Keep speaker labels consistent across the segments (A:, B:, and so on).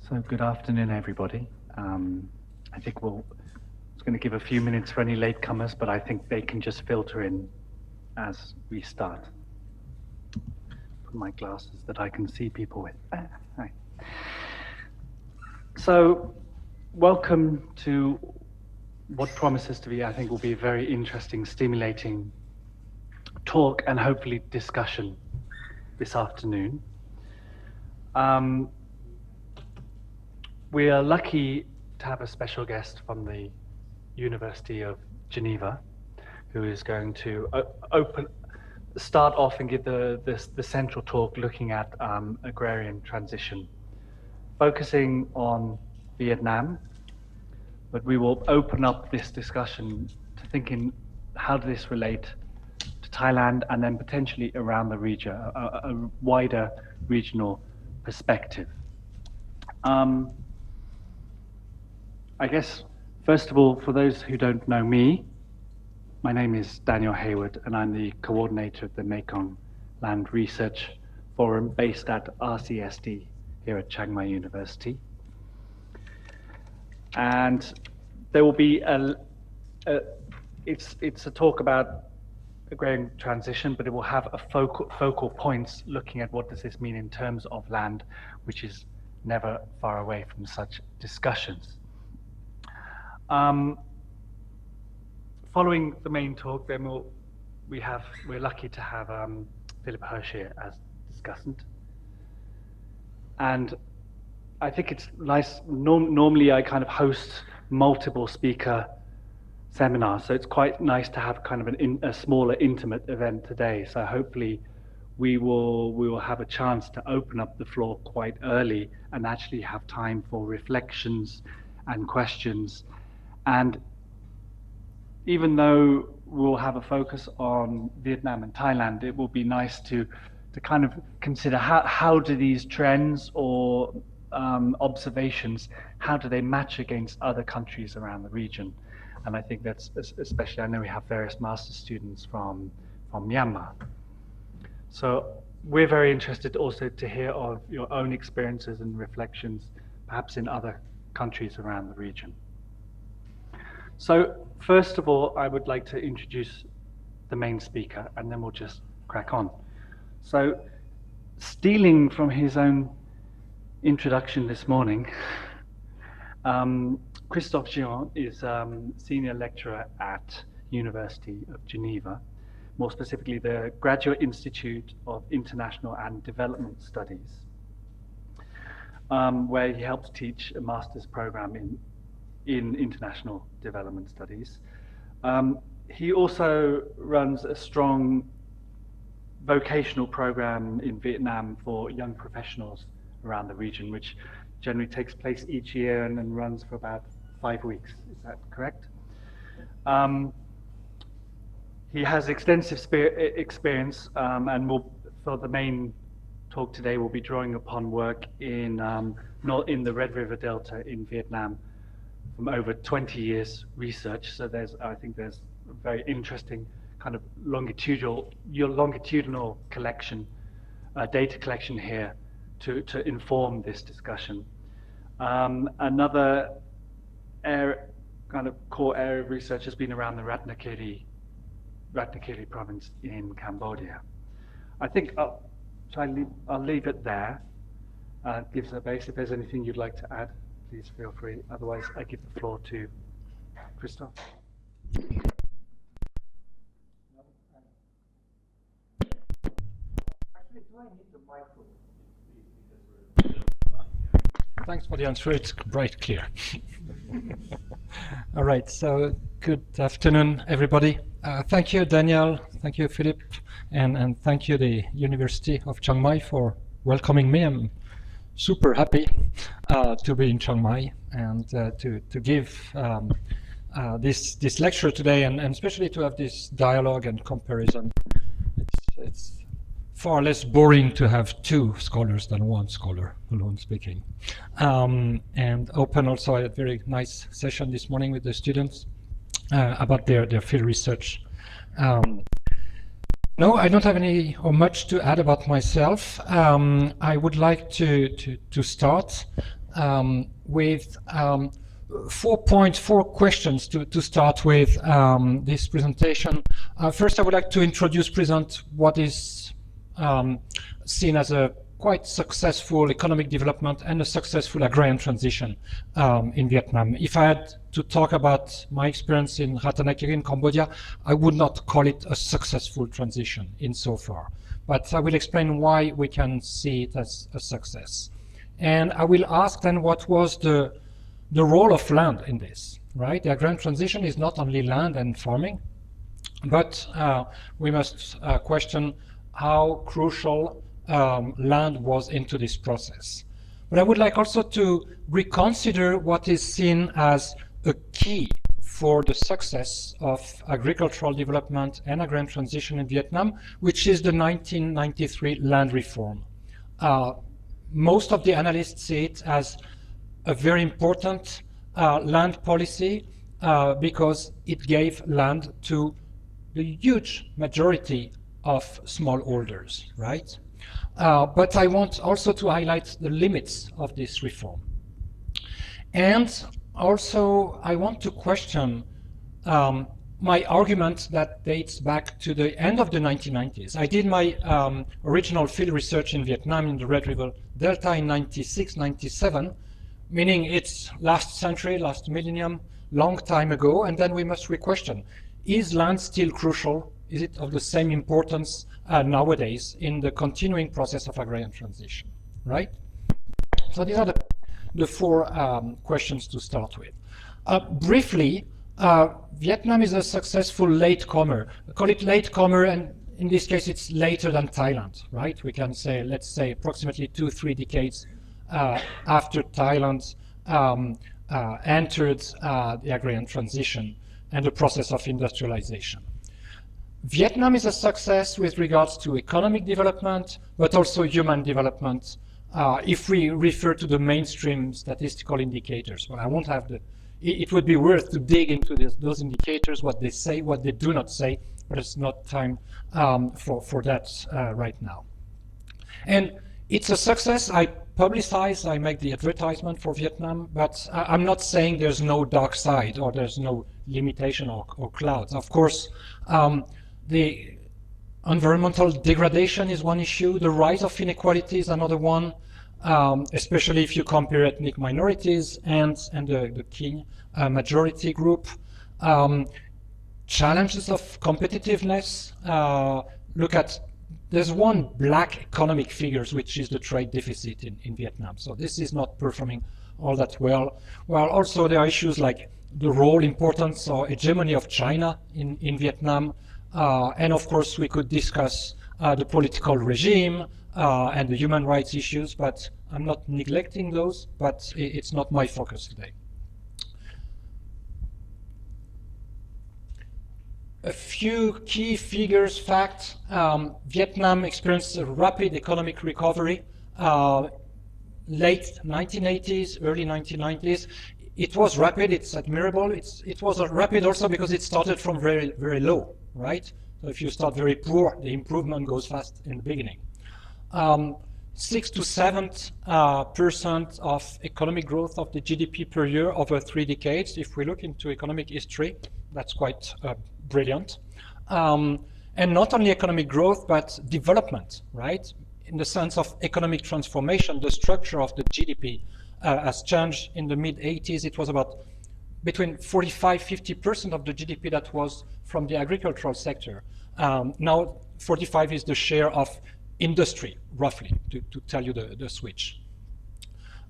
A: So good afternoon, everybody. I think it's going to give a few minutes for any latecomers, but I think they can just filter in as we start. Put my glasses that I can see people with. Hi. So, welcome to what promises to be, I think, will be a very interesting, stimulating talk and hopefully discussion this afternoon. We are lucky to have a special guest from the University of Geneva, who is going to start off and give the central talk looking at agrarian transition, focusing on Vietnam, but we will open up this discussion to thinking how does this relate to Thailand and then potentially around the region, a wider regional perspective. I guess, first of all, for those who don't know me, my name is Daniel Hayward, and I'm the coordinator of the Mekong Land Research Forum based at RCSD here at Chiang Mai University. And there will be it's a talk about agrarian transition, but it will have a focal points looking at what does this mean in terms of land, which is never far away from such discussions. Following the main talk, then we're lucky to have Philip Hirsch here as discussant. And I think it's nice, normally I kind of host multiple speaker seminars, so it's quite nice to have kind of a smaller intimate event today. So hopefully we will have a chance to open up the floor quite early and actually have time for reflections and questions. And even though we'll have a focus on Vietnam and Thailand, it will be nice to kind of consider how do these trends or observations, how do they match against other countries around the region? And I think that's especially, I know we have various master's students from Myanmar. So we're very interested also to hear of your own experiences and reflections, perhaps in other countries around the region. So first of all, I would like to introduce the main speaker, and then we'll just crack on. So stealing from his own introduction this morning, Christophe Gironde is senior lecturer at University of Geneva, more specifically the Graduate Institute of International and Development Studies, where he helps teach a master's program in international development studies. He also runs a strong vocational program in Vietnam for young professionals around the region, which generally takes place each year and runs for about 5 weeks. Is that correct? He has extensive experience and for the main talk today, we'll be drawing upon work in the Red River Delta in Vietnam from over 20 years research. So I think there's a very interesting kind of longitudinal collection, data collection here to inform this discussion. Another kind of core area of research has been around the Ratnakiri province in Cambodia. I think I'll leave it there. Gives a base. If there's anything you'd like to add, please feel free. Otherwise, I give the floor to Christophe. Actually, do I need the microphone?
B: Thanks for the answer. It's bright clear. All right. So good afternoon, everybody. Thank you, Daniel. Thank you, Philip, and thank you, the University of Chiang Mai, for welcoming me. I'm super happy to be in Chiang Mai and to give this lecture today, and especially to have this dialogue and comparison. It's far less boring to have two scholars than one scholar alone speaking. And open also a very nice session this morning with the students about their field research. No, I don't have any or much to add about myself. I would like to start with 4.4 questions to start with this presentation. First, I would like to present what is seen as a quite successful economic development and a successful agrarian transition in Vietnam. If I had to talk about my experience in Rattanakkiri in Cambodia, I would not call it a successful transition insofar. But I will explain why we can see it as a success. And I will ask then what was the role of land in this, right? The agrarian transition is not only land and farming, but we must question how crucial land was into this process. But I would like also to reconsider what is seen as a key for the success of agricultural development and agrarian transition in Vietnam, which is the 1993 land reform. Most of the analysts see it as a very important land policy because it gave land to the huge majority of smallholders, right? But I want also to highlight the limits of this reform. And also, I want to question my argument that dates back to the end of the 1990s. I did my original field research in Vietnam in the Red River Delta in 96, 97, meaning it's last century, last millennium, long time ago, and then we must re-question, is land still crucial? Is it of the same importance nowadays in the continuing process of agrarian transition, right? So these are the four questions to start with. Briefly, Vietnam is a successful latecomer. I call it latecomer, and in this case it's later than Thailand, right? We can say, let's say, approximately 2-3 decades after Thailand entered the agrarian transition and the process of industrialization. Vietnam is a success with regards to economic development, but also human development, if we refer to the mainstream statistical indicators. Well, I won't have it would be worth to dig into those indicators, what they say, what they do not say, but it's not time for that right now. And it's a success. I publicize, I make the advertisement for Vietnam, but I'm not saying there's no dark side or there's no limitation or clouds. Of course, the environmental degradation is one issue. The rise of inequality is another one, especially if you compare ethnic minorities and the key majority group. Challenges of competitiveness. Look at, there's one black economic figures, which is the trade deficit in Vietnam. So this is not performing all that well. Well, also there are issues like the role, importance, or hegemony of China in Vietnam. And of course, we could discuss the political regime and the human rights issues, but I'm not neglecting those, but it's not my focus today. A few key figures, facts. Vietnam experienced a rapid economic recovery, late 1980s, early 1990s. It was rapid, it's admirable. It was rapid also because it started from very, very low, right? So if you start very poor, the improvement goes fast in the beginning. 6 to 7% of economic growth of the GDP per year over 3 decades. If we look into economic history, that's quite brilliant. And not only economic growth, but development, right? In the sense of economic transformation, the structure of the GDP has changed. In the mid-80s. It was about between 45–50% of the GDP that was from the agricultural sector. Now 45 is the share of industry, roughly, to tell you the switch.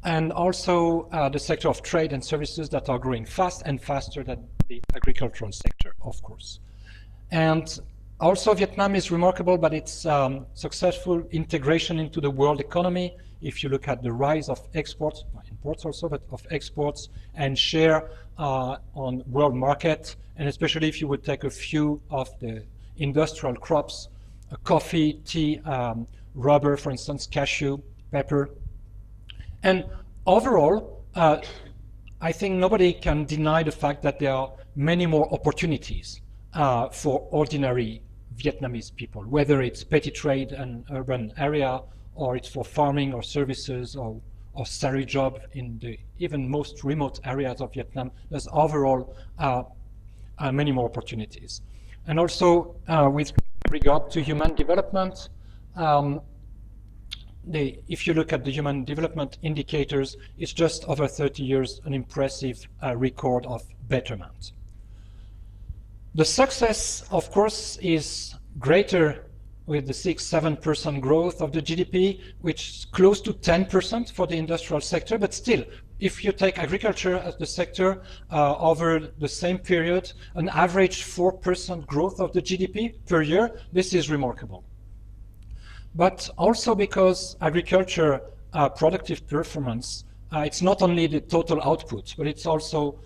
B: And also the sector of trade and services that are growing fast and faster than the agricultural sector, of course. And also Vietnam is remarkable, but its successful integration into the world economy. If you look at the rise of exports, imports also, but of exports and share on world market, and especially if you would take a few of the industrial crops, coffee, tea, rubber, for instance, cashew, pepper. And overall, I think nobody can deny the fact that there are many more opportunities for ordinary Vietnamese people, whether it's petty trade and urban area, or it's for farming or services or or salary job in the even most remote areas of Vietnam. There's overall many more opportunities. And also with regard to human development, if you look at the human development indicators, it's just over 30 years an impressive record of betterment. The success, of course, is greater with the 6-7% growth of the GDP, which is close to 10% for the industrial sector. But still, if you take agriculture as the sector over the same period, an average 4% growth of the GDP per year, this is remarkable. But also because agriculture productive performance, it's not only the total output, but it's also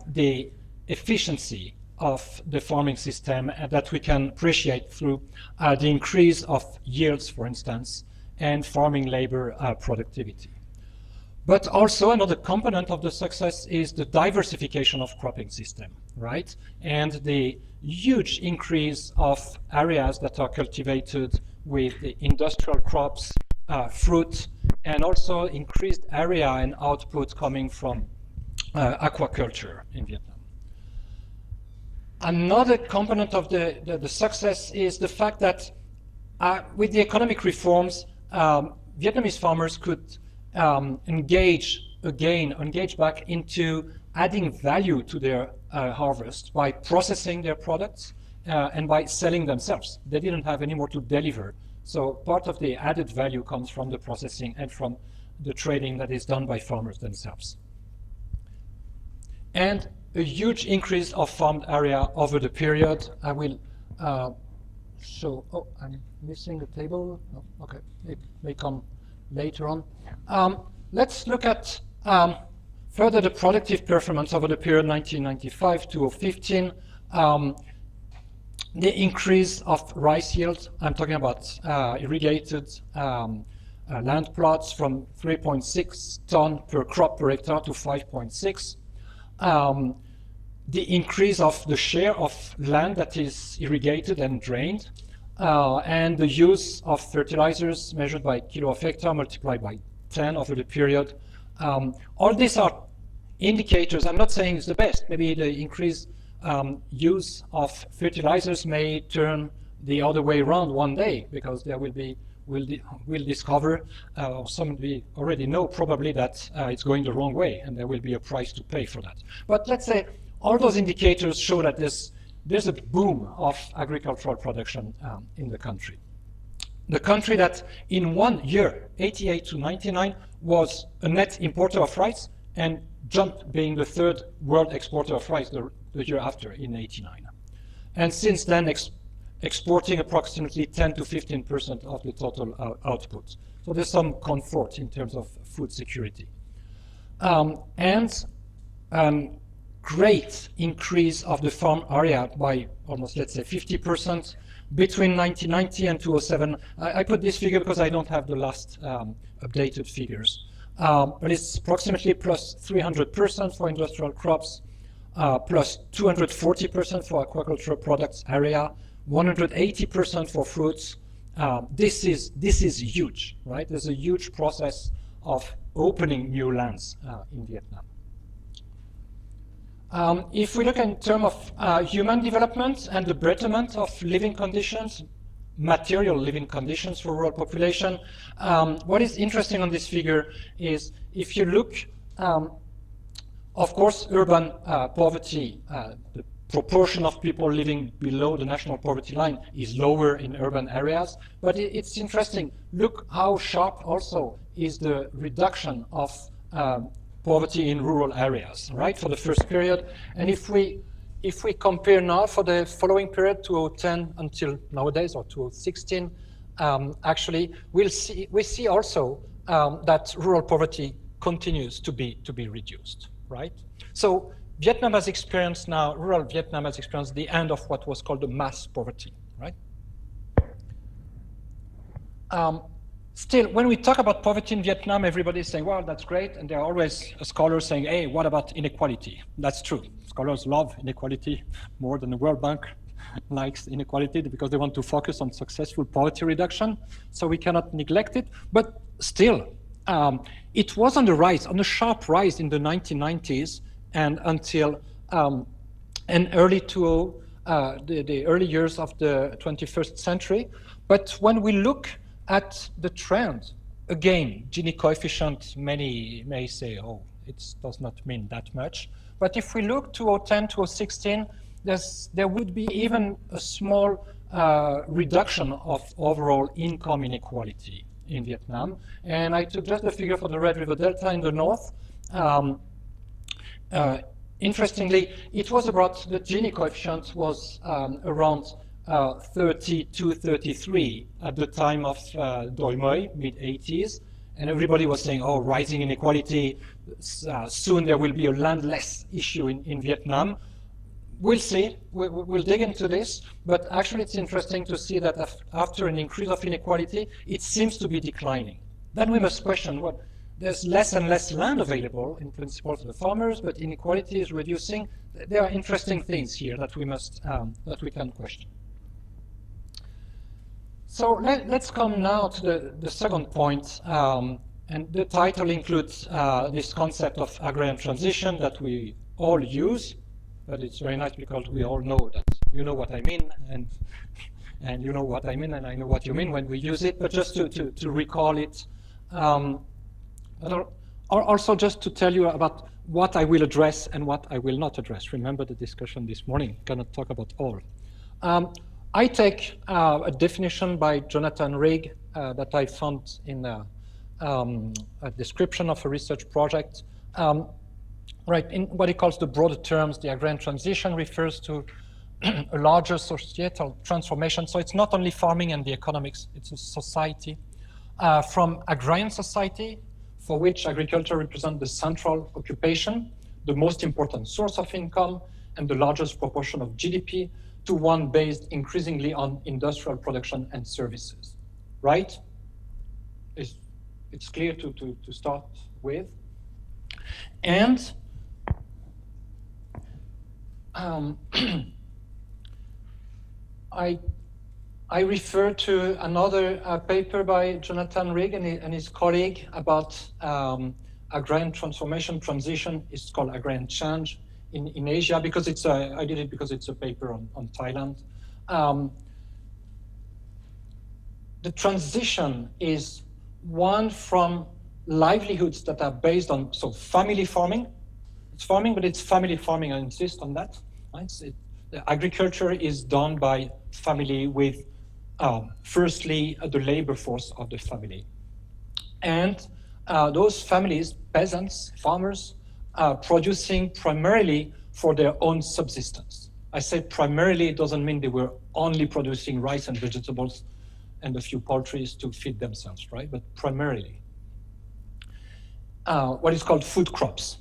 B: the efficiency of the farming system that we can appreciate through the increase of yields, for instance, and farming labor productivity. But also another component of the success is the diversification of cropping system, right? And the huge increase of areas that are cultivated with the industrial crops, fruit, and also increased area and output coming from aquaculture in Vietnam. Another component of the success is the fact that with the economic reforms, Vietnamese farmers could engage back into adding value to their harvest by processing their products and by selling themselves. They didn't have any more to deliver. So part of the added value comes from the processing and from the trading that is done by farmers themselves. And a huge increase of farmed area over the period. I will show, oh, I'm missing the table. Oh, okay, it may come later on. Let's look at further the productive performance over the period 1995 to 2015. The increase of rice yield, I'm talking about irrigated land plots from 3.6 ton per crop per hectare to 5.6. The increase of the share of land that is irrigated and drained, and the use of fertilizers measured by kilo of hectare multiplied by 10 over the period. All these are indicators. I'm not saying it's the best. Maybe the increased use of fertilizers may turn the other way around one day, because there will be we'll discover, or some we already know probably, that it's going the wrong way, and there will be a price to pay for that. But let's say all those indicators show that there's a boom of agricultural production in the country. The country that in 1 year, 88 to 99, was a net importer of rice and jumped being the third world exporter of rice the year after in 89. And since then, exporting approximately 10 to 15% of the total output. So there's some comfort in terms of food security. And great increase of the farm area by almost, let's say, 50% between 1990 and 2007. I put this figure because I don't have the last updated figures. But it's approximately plus 300% for industrial crops, plus 240% for aquaculture products area, 180% for fruits. This is huge, right? There's a huge process of opening new lands in Vietnam. If we look in terms of human development and the betterment of living conditions, material living conditions for rural population, what is interesting on this figure is if you look, of course, urban poverty, the proportion of people living below the national poverty line is lower in urban areas, but it's interesting. Look how sharp also is the reduction of poverty in rural areas, right, for the first period. And if we compare now for the following period, 2010 until nowadays, or 2016, actually, we see also that rural poverty continues to be reduced, right? So Vietnam has experienced now, rural Vietnam has experienced the end of what was called the mass poverty, right? Still, when we talk about poverty in Vietnam, everybody's saying, well, that's great. And there are always scholars saying, hey, what about inequality? That's true. Scholars love inequality more than the World Bank likes inequality, because they want to focus on successful poverty reduction. So we cannot neglect it. But still, it was on the rise, on a sharp rise in the 1990s and until and the early years of the 21st century. But when we look at the trend, again, Gini coefficient, many may say, oh, it does not mean that much. But if we look 2010, 2016, there would be even a small reduction of overall income inequality in Vietnam. And I took just the figure for the Red River Delta in the north. Interestingly, it was about, the Gini coefficient was around 32, 33 at the time of Doi Moi, mid-80s. And everybody was saying, oh, rising inequality, soon there will be a landless issue in Vietnam. We'll see, we'll dig into this, but actually it's interesting to see that after an increase of inequality, it seems to be declining. Then we must question what, there's less and less land available in principle for the farmers, but inequality is reducing. There are interesting things here that we must, that we can question. So let's come now to the second point, and the title includes this concept of agrarian transition that we all use. But it's very nice because we all know that you know what I mean, and you know what I mean, and I know what you mean when we use it. But just to recall it, also just to tell you about what I will address and what I will not address. Remember the discussion this morning, cannot talk about all. I take a definition by Jonathan Rigg that I found in a description of a research project. Right, in what he calls the broader terms, the agrarian transition refers to a larger societal transformation. So it's not only farming and the economics, it's a society. From agrarian society, for which agriculture represents the central occupation, the most important source of income, and the largest proportion of GDP, to one based increasingly on industrial production and services, right? It's clear to start with. And I refer to another paper by Jonathan Rigg and his colleague about agrarian transformation transition. It's called Agrarian Change in Asia, because it's I did it because it's a paper on Thailand. The transition is one from livelihoods that are based on, so family farming. It's farming, but it's family farming, I insist on that. Right? The agriculture is done by family with, firstly, the labor force of the family. And those families, peasants, farmers, producing primarily for their own subsistence. I say primarily, it doesn't mean they were only producing rice and vegetables and a few poultries to feed themselves, right? But primarily. What is called food crops.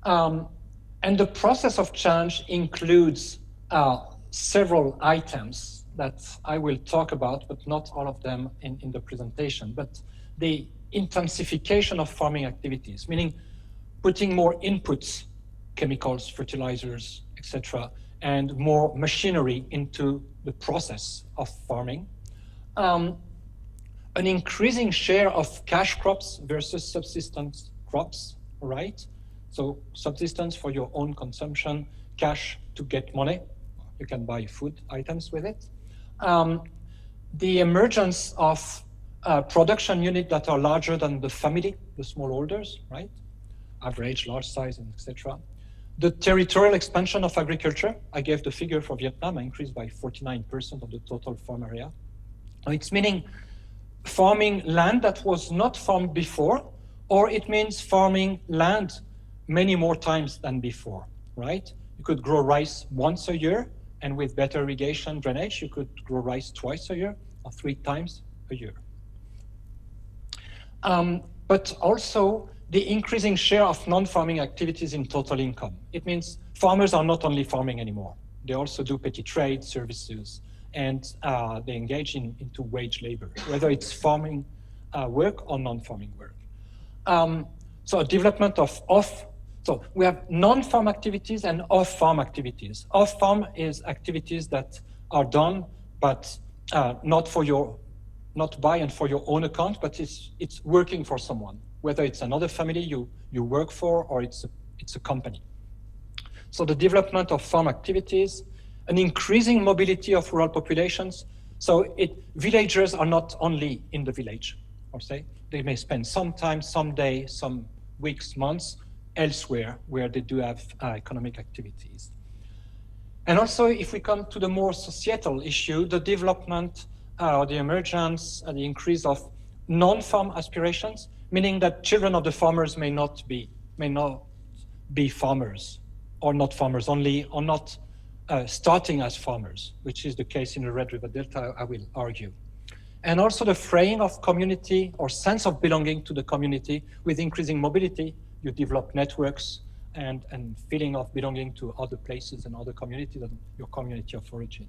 B: And the process of change includes several items that I will talk about, but not all of them in the presentation. But the intensification of farming activities, meaning putting more inputs, chemicals, fertilizers, etc., and more machinery into the process of farming. An increasing share of cash crops versus subsistence crops, right? So subsistence for your own consumption, cash to get money. You can buy food items with it. The emergence of production units that are larger than the family, the smallholders, right? Average, large size, and etc. The territorial expansion of agriculture. I gave the figure for Vietnam, increased by 49% of the total farm area. It's meaning farming land that was not farmed before, or it means farming land many more times than before, right? You could grow rice once a year, and with better irrigation drainage, you could grow rice twice a year or 3 times a year. But also the increasing share of non-farming activities in total income. It means farmers are not only farming anymore. They also do petty trade, services, and they engage into wage labor, whether it's farming work or non-farming work. So a development of so we have non-farm activities and off-farm activities. Off-farm is activities that are done, but not by and for your own account, but it's working for someone, whether it's another family you work for or it's a company. So the development of farm activities, an increasing mobility of rural populations. So villagers are not only in the village, or say, they may spend some time, some days, some weeks, months elsewhere where they do have economic activities. And also, if we come to the more societal issue, the development or the emergence and the increase of non-farm aspirations, meaning that children of the farmers may not be farmers, or not farmers only, or not starting as farmers, which is the case in the Red River Delta, I will argue. And also the fraying of community or sense of belonging to the community. With increasing mobility, you develop networks and feeling of belonging to other places and other communities than your community of origin.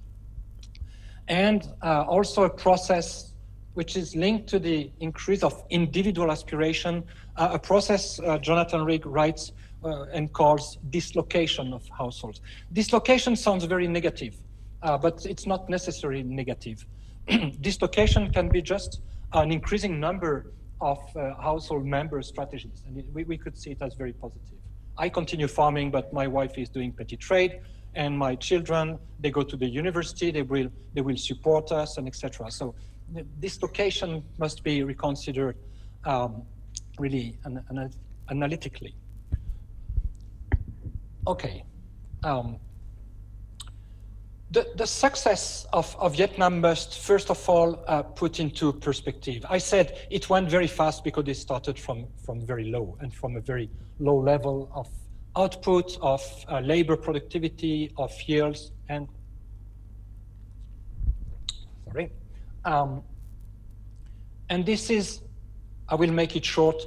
B: And also a process which is linked to the increase of individual aspiration, a process Jonathan Rigg writes and calls dislocation of households. Dislocation sounds very negative, but it's not necessarily negative. Dislocation can be just an increasing number of household member strategies, and we could see it as very positive. I continue farming, but my wife is doing petty trade, and my children, they go to the university, they will support us, and etc. So dislocation must be reconsidered really analytically. Okay. The success of Vietnam must first of all put into perspective. I said it went very fast because it started from very low and from a very low level of output, of labor productivity, of yields, and and this is, I will make it short,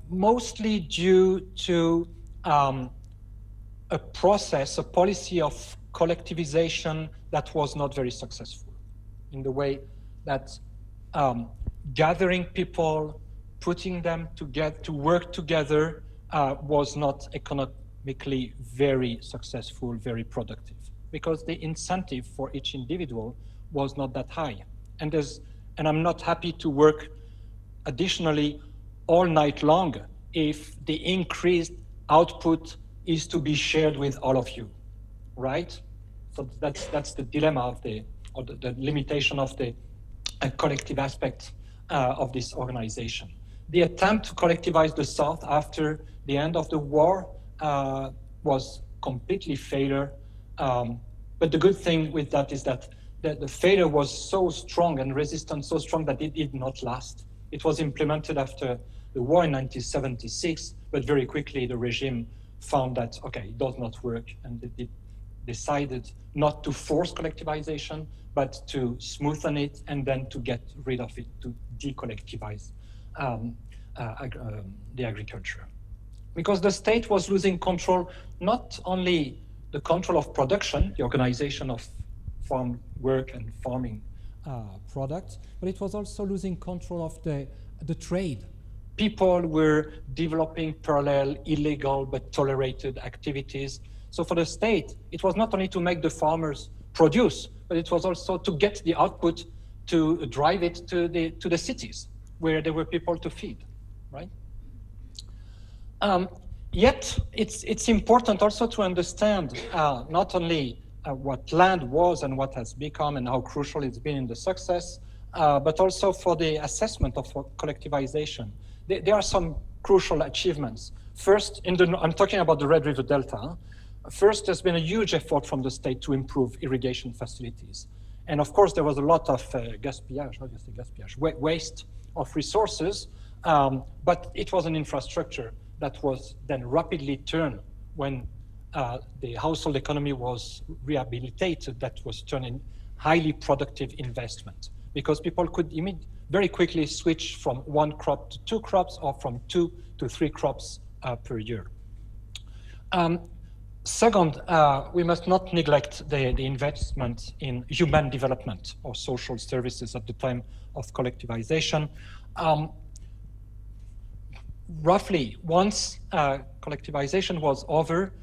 B: mostly due to a policy of collectivization that was not very successful, in the way that gathering people, putting them to work together was not economically very successful, very productive, because the incentive for each individual was not that high. And I'm not happy to work additionally all night long if the increased output is to be shared with all of you, right? So that's the dilemma of the limitation of the collective aspect of this organization. The attempt to collectivize the South after the end of the war was completely failure. But the good thing with that is that the failure was so strong and resistance so strong that it did not last. It was implemented after the war in 1976, but very quickly the regime found that, okay, it does not work, and it decided not to force collectivization, but to smoothen it and then to get rid of it, to decollectivize the agriculture. Because the state was losing control, not only the control of production, the organization of farm work and farming products, but it was also losing control of the trade. People were developing parallel, illegal, but tolerated activities. So for the state, it was not only to make the farmers produce, but it was also to get the output to drive it to the cities where there were people to feed, right? Yet it's important also to understand not only what land was and what has become and how crucial it's been in the success, but also for the assessment of collectivization. There are some crucial achievements. First, I'm talking about the Red River Delta. First, there's been a huge effort from the state to improve irrigation facilities. And of course, there was a lot of waste of resources, but it was an infrastructure that was then rapidly turned when the household economy was rehabilitated, that was turned in highly productive investment, because people could very quickly switch from one crop to two crops or from 2 to 3 crops per year. Second, we must not neglect the investment in human development or social services at the time of collectivization. Roughly, once collectivization was over,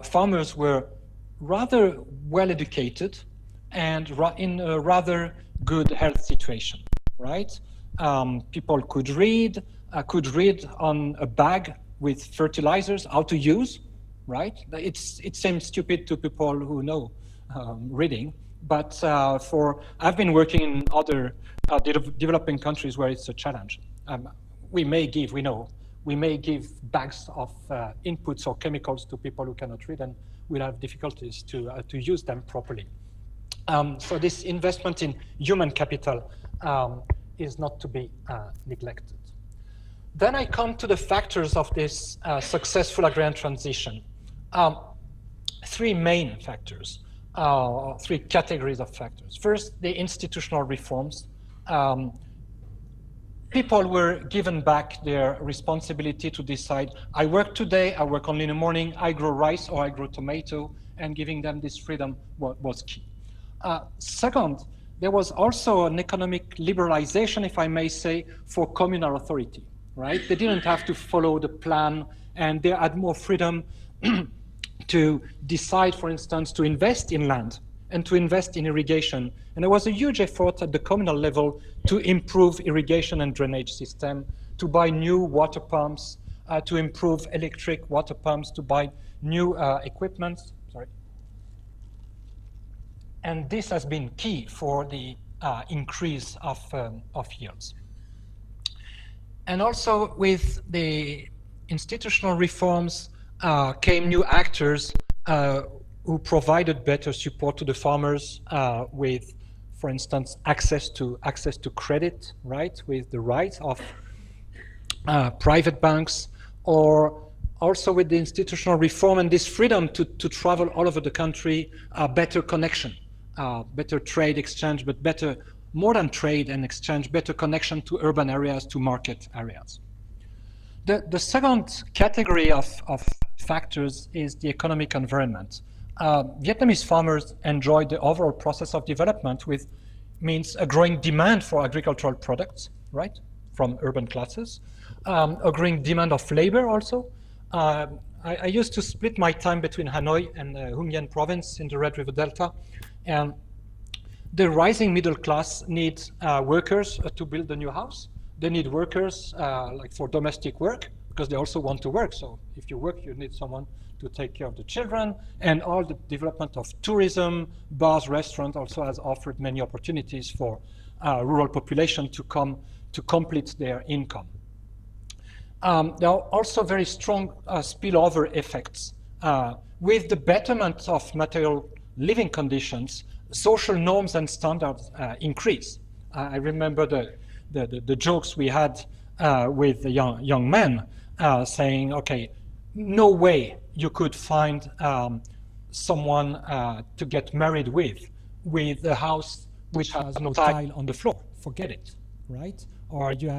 B: farmers were rather well educated and in a rather good health situation, right? People could read on a bag with fertilizers how to use, right? It seems stupid to people who know reading, but I've been working in other developing countries where it's a challenge. We may give bags of inputs or chemicals to people who cannot read, and will have difficulties to use them properly. So this investment in human capital is not to be neglected. Then I come to the factors of this successful agrarian transition. Three main factors, three categories of factors. First, the institutional reforms. People were given back their responsibility to decide, I work today, I work only in the morning, I grow rice or I grow tomato, and giving them this freedom was key. Second, there was also an economic liberalization, if I may say, for communal authority, right? They didn't have to follow the plan, and they had more freedom to decide, for instance, to invest in land and to invest in irrigation. And there was a huge effort at the communal level to improve irrigation and drainage system, to buy new water pumps, to improve electric water pumps, to buy new equipment. Sorry. And this has been key for the increase of yields. And also with the institutional reforms came new actors who provided better support to the farmers with, for instance, access to credit, right, with the right of private banks, or also with the institutional reform and this freedom to travel all over the country, better connection, better trade exchange, but better, more than trade and exchange, better connection to urban areas, to market areas. The second category of factors is the economic environment. Vietnamese farmers enjoyed the overall process of development, with means a growing demand for agricultural products, right, from urban classes, a growing demand of labor also. I used to split my time between Hanoi and Hung Yen province in the Red River Delta, and the rising middle class needs workers to build a new house. They need workers like for domestic work, because they also want to work. So if you work, you need someone to take care of the children, and all the development of tourism, bars, restaurants also has offered many opportunities for rural population to come to complete their income. There are also very strong spillover effects. With the betterment of material living conditions, social norms and standards increase. I remember the jokes we had with the young men saying, okay, no way you could find someone to get married with a house which has no tile on the floor. Forget it, right? Or you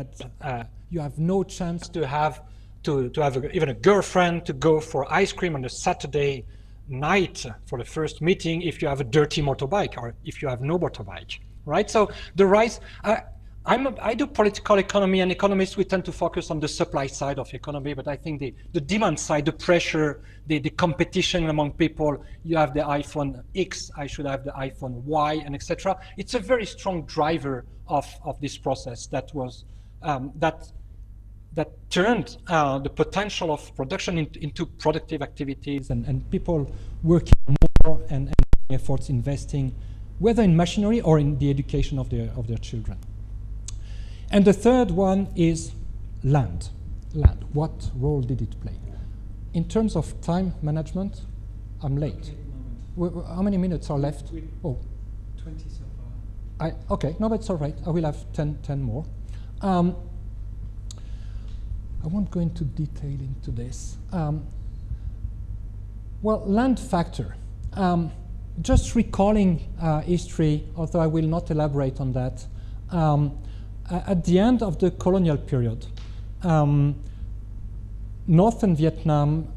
B: have no chance to have even a girlfriend to go for ice cream on a Saturday night for the first meeting if you have a dirty motorbike, or if you have no motorbike, right? So the rise. I do political economy, and economists, we tend to focus on the supply side of economy, but I think the demand side, the pressure, the competition among people, you have the iPhone X, I should have the iPhone Y, and etc. It's a very strong driver of this process that was, that turned the potential of production into productive activities, and people working more and efforts investing, whether in machinery or in the education of their children. And the third one is land. Land. What role did it play? In terms of time management, I'm late. How many minutes are left?
C: 20 so far.
B: Okay, no, that's all right. I will have 10 more. I won't go into detail into this. Well, land factor. Just recalling history, although I will not elaborate on that. At the end of the colonial period, Northern Vietnam,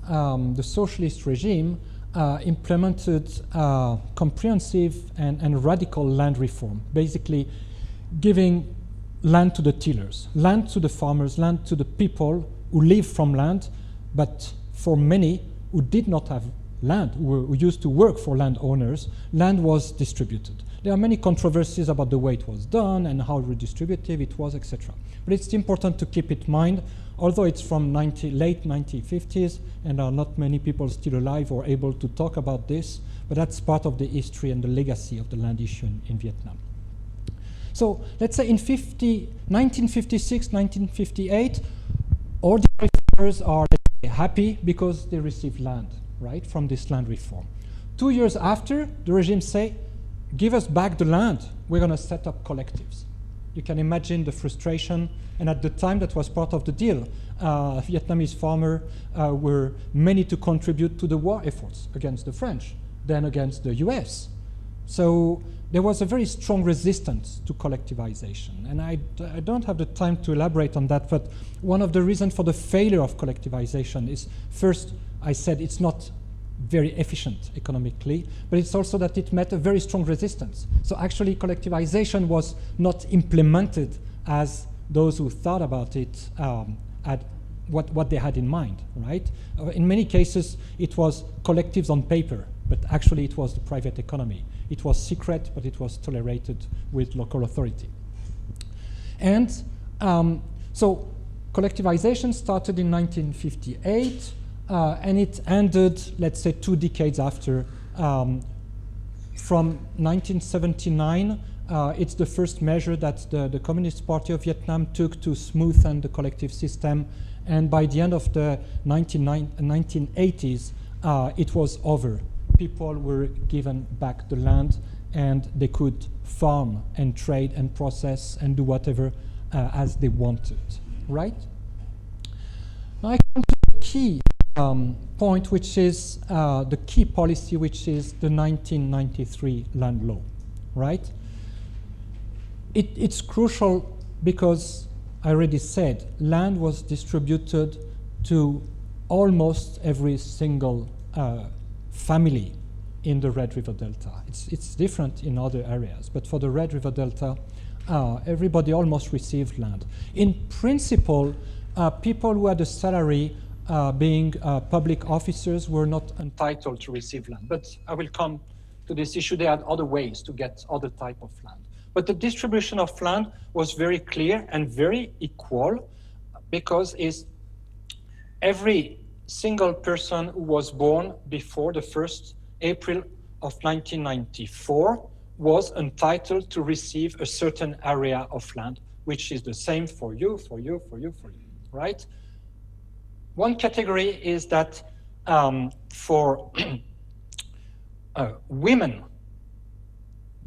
B: the socialist regime, implemented comprehensive and radical land reform, basically giving land to the tillers, land to the farmers, land to the people who live from land, but for many who did not have land, who used to work for landowners, land was distributed. There are many controversies about the way it was done and how redistributive it was, etc. But it's important to keep in mind, although it's from late 1950s, and there are not many people still alive or able to talk about this, but that's part of the history and the legacy of the land issue in Vietnam. So let's say in 1956, 1958, ordinary farmers are happy because they receive land, right, from this land reform. 2 years after, the regime say, give us back the land, we're going to set up collectives. You can imagine the frustration, and at the time that was part of the deal. Vietnamese farmers were many to contribute to the war efforts against the French, then against the US. So there was a very strong resistance to collectivization. And I don't have the time to elaborate on that, but one of the reasons for the failure of collectivization is, first, I said it's not very efficient economically, but it's also that it met a very strong resistance. So actually collectivization was not implemented as those who thought about it had what they had in mind, right? In many cases, it was collectives on paper, but actually it was the private economy. It was secret, but it was tolerated with local authority. And so collectivization started in 1958, and it ended, let's say, 2 decades after. From 1979, it's the first measure that the Communist Party of Vietnam took to smoothen the collective system. And by the end of the 1980s, it was over. People were given back the land, and they could farm and trade and process and do whatever as they wanted, right? Now I come to the key point, which is the key policy, which is the 1993 land law, right? It's crucial because I already said land was distributed to almost every single family in the Red River Delta. It's different in other areas, but for the Red River Delta, everybody almost received land. In principle, people who had a salary being public officers were not entitled to receive land. But I will come to this issue. They had other ways to get other type of land. But the distribution of land was very clear and very equal, because every single person who was born before the 1st April of 1994 was entitled to receive a certain area of land, which is the same for you, right? One category is that for women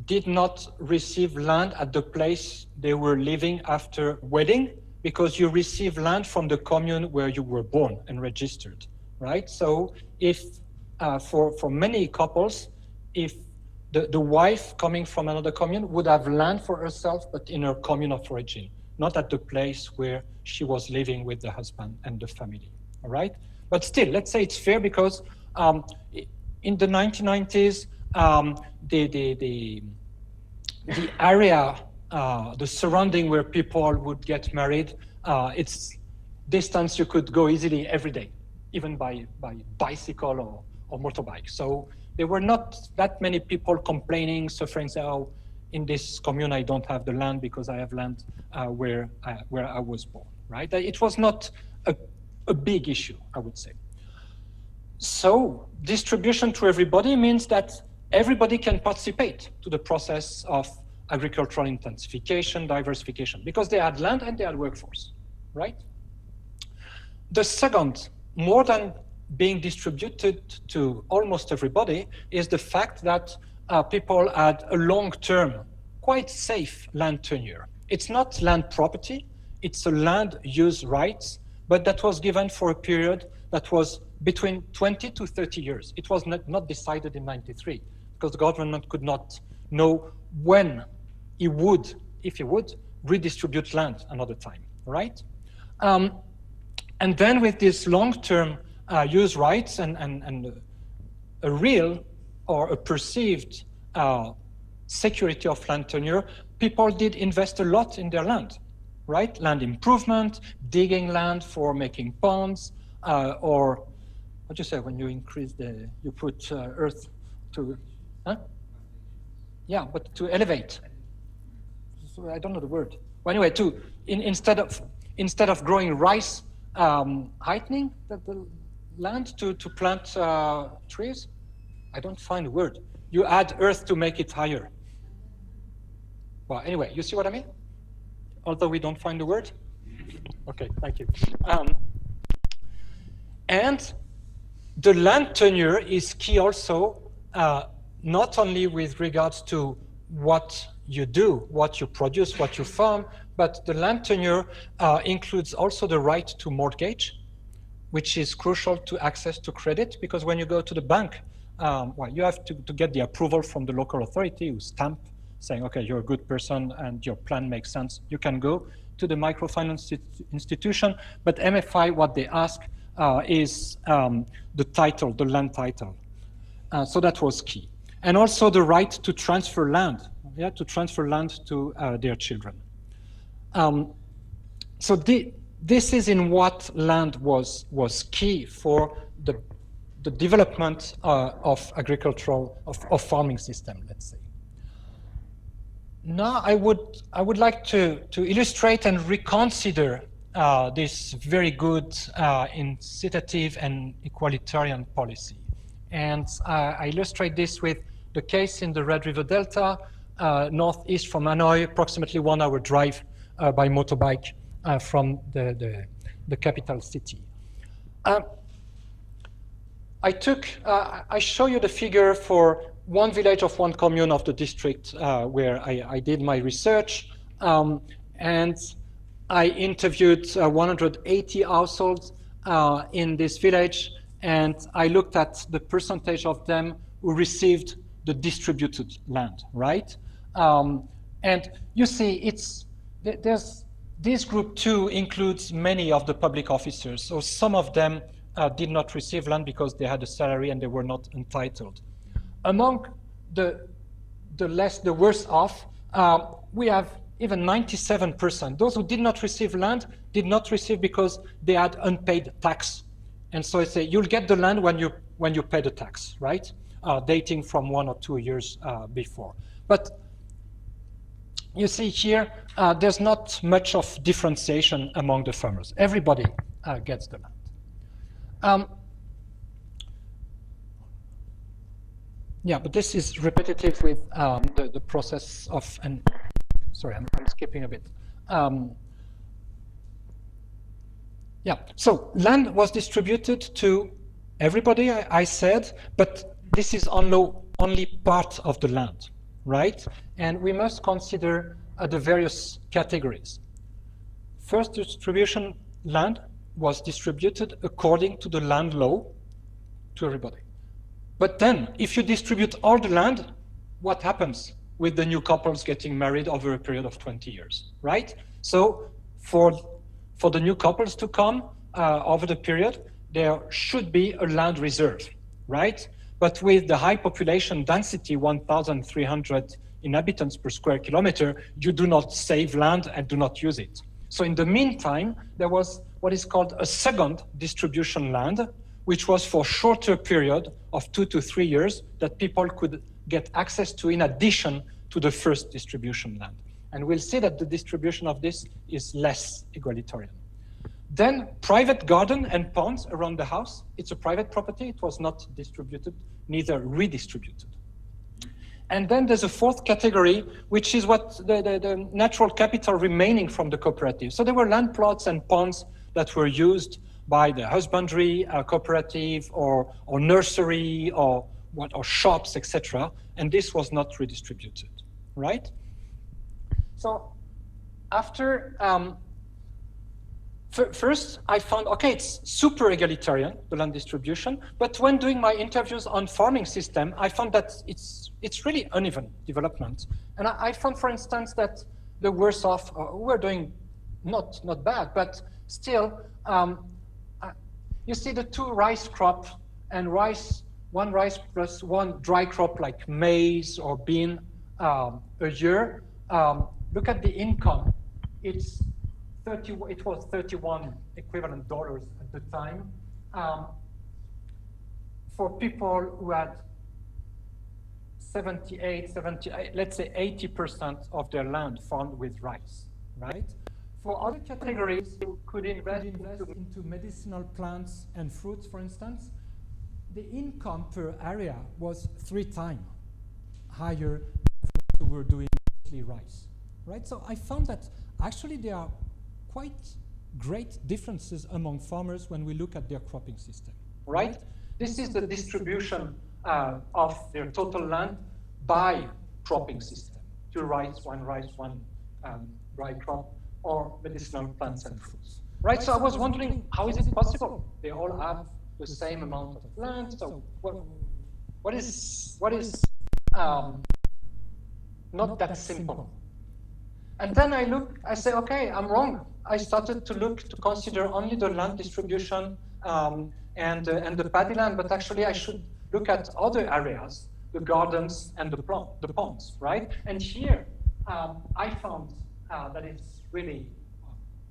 B: did not receive land at the place they were living after wedding, because you receive land from the commune where you were born and registered, right? So if for many couples, if the wife coming from another commune would have land for herself, but in her commune of origin, not at the place where she was living with the husband and the family, all right? But still, let's say it's fair, because in the 1990s, the area, the surrounding where people would get married, it's distance you could go easily every day, even by bicycle or motorbike. So there were not that many people complaining, suffering, say, oh, in this commune I don't have the land because I have land where I was born, right? It was not a big issue, I would say. So distribution to everybody means that everybody can participate to the process of agricultural intensification, diversification, because they had land and they had workforce, right? The second, more than being distributed to almost everybody, is the fact that people had a long-term, quite safe land tenure. It's not land property, it's a land use rights, but that was given for a period that was between 20 to 30 years. It was not decided in 93, because the government could not know when he would, if he would, redistribute land another time, right? And then with this long-term use rights and a real or a perceived security of land tenure, people did invest a lot in their land, right? Land improvement, digging land for making ponds, or what do you say when you increase you put earth to, huh? Yeah, but to elevate. So I don't know the word. Well, anyway, instead of growing rice, heightening the land to plant trees. I don't find a word. You add earth to make it higher. Well, anyway, you see what I mean? Although we don't find the word. Okay, thank you. And the land tenure is key also, not only with regards to what you do, what you produce, what you farm, but the land tenure includes also the right to mortgage, which is crucial to access to credit, because when you go to the bank, well, you have to get the approval from the local authority who stamp saying, okay, you're a good person and your plan makes sense. You can go to the microfinance institution, but MFI, what they ask is the title, the land title. So that was key. And also the right to transfer land, yeah, to transfer land to their children. So this is in what land was key for the development of agricultural, of farming system, let's say. Now I would like to illustrate and reconsider this very good incitative and equalitarian policy. And I illustrate this with the case in the Red River Delta, northeast from Hanoi, approximately 1 hour drive by motorbike from the capital city. I show you the figure for one village of one commune of the district where I did my research, and I interviewed 180 households in this village, and I looked at the percentage of them who received the distributed land, right? And you see, this group 2 includes many of the public officers, so some of them did not receive land because they had a salary and they were not entitled. Among the worst off, we have even 97%. Those who did not receive land did not receive because they had unpaid tax. And so I say, you'll get the land when you pay the tax, right? Dating from 1 or 2 years before. But you see here, there's not much of differentiation among the farmers. Everybody gets the land. Yeah, but this is repetitive with the process of, and sorry, I'm skipping a bit. Yeah, so land was distributed to everybody, I said, but this is only part of the land, right? And we must consider the various categories. First distribution, land was distributed according to the land law to everybody. But then, if you distribute all the land, what happens with the new couples getting married over a period of 20 years, right? So for the new couples to come over the period, there should be a land reserve, right? But with the high population density, 1,300 inhabitants per square kilometer, you do not save land and do not use it. So in the meantime, there was what is called a second distribution land, which was for shorter period of 2 to 3 years that people could get access to in addition to the first distribution land. And we'll see that the distribution of this is less egalitarian. Then private garden and ponds around the house. It's a private property. It was not distributed, neither redistributed. And then there's a fourth category, which is what the natural capital remaining from the cooperative. So there were land plots and ponds that were used by the husbandry cooperative or nursery or shops, etc. And this was not redistributed, right? So after, first I found, okay, it's super egalitarian, the land distribution, but when doing my interviews on farming system, I found that it's really uneven development. And I found, for instance, that the worse off, we're doing not bad, but still, you see the 2 rice crop and one rice plus 1 dry crop like maize or bean a year. Look at the income. It was $31 equivalent at the time. for people who had 78, let's say 80% of their land farmed with rice, right? For other categories, you could invest into medicinal plants and fruits, for instance. The income per area was 3 times higher than who were doing mostly rice, right? So I found that actually there are quite great differences among farmers when we look at their cropping system, right? This is the distribution of their total land by cropping system, 2 rice, 1 dry crop, or medicinal plants and fruits, right? So I was wondering, how is it possible? They all have the same amount of land. So what is not that simple? And then I say, okay, I'm wrong. I started to consider only the land distribution and the paddy land, but actually I should look at other areas, the gardens and the ponds, right? And here I found that it's really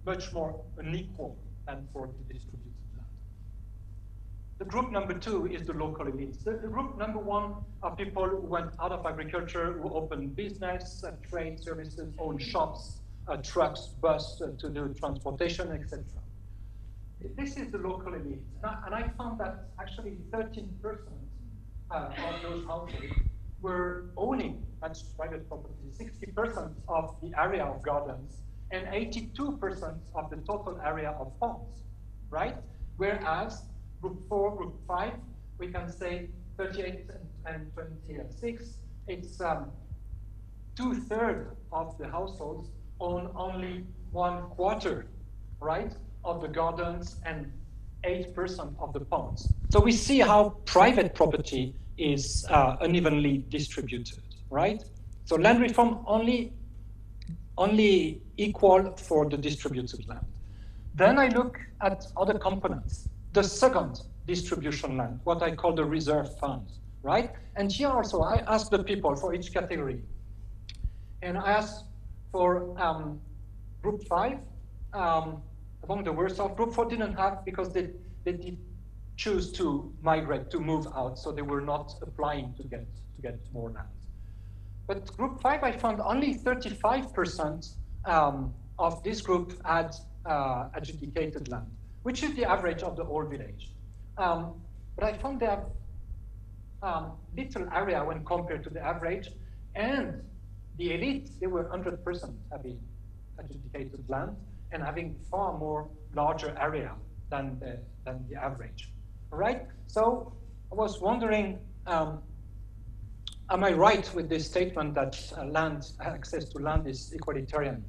B: much more unequal than for the distributed land. The group number 2 is the local elites. The group number 1 are people who went out of agriculture, who opened business, trade services, own shops, trucks, bus to do transportation, etc. This is the local elite. And I found that actually 13% of those households were owning, that's private property, 60% of the area of gardens and 82% of the total area of ponds, right? Whereas group 4, group 5, we can say 38 and 26, it's 2/3 of the households own only 1/4, right, of the gardens and 8% of the ponds. So we see how private property is unevenly distributed, right? So land reform only equal for the distributed land. Then I look at other components. The second distribution land, what I call the reserve fund, right? And here also I ask the people for each category. And I asked for group 5, among the worst off. Group 4 didn't have because they did choose to migrate, to move out, so they were not applying to get more land. But group 5, I found only 35% of this group had adjudicated land, which is the average of the whole village. But I found they have little area when compared to the average, and the elite, they were 100% having adjudicated land and having far more larger area than the average, right? So I was wondering, am I right with this statement that access to land is equalitarian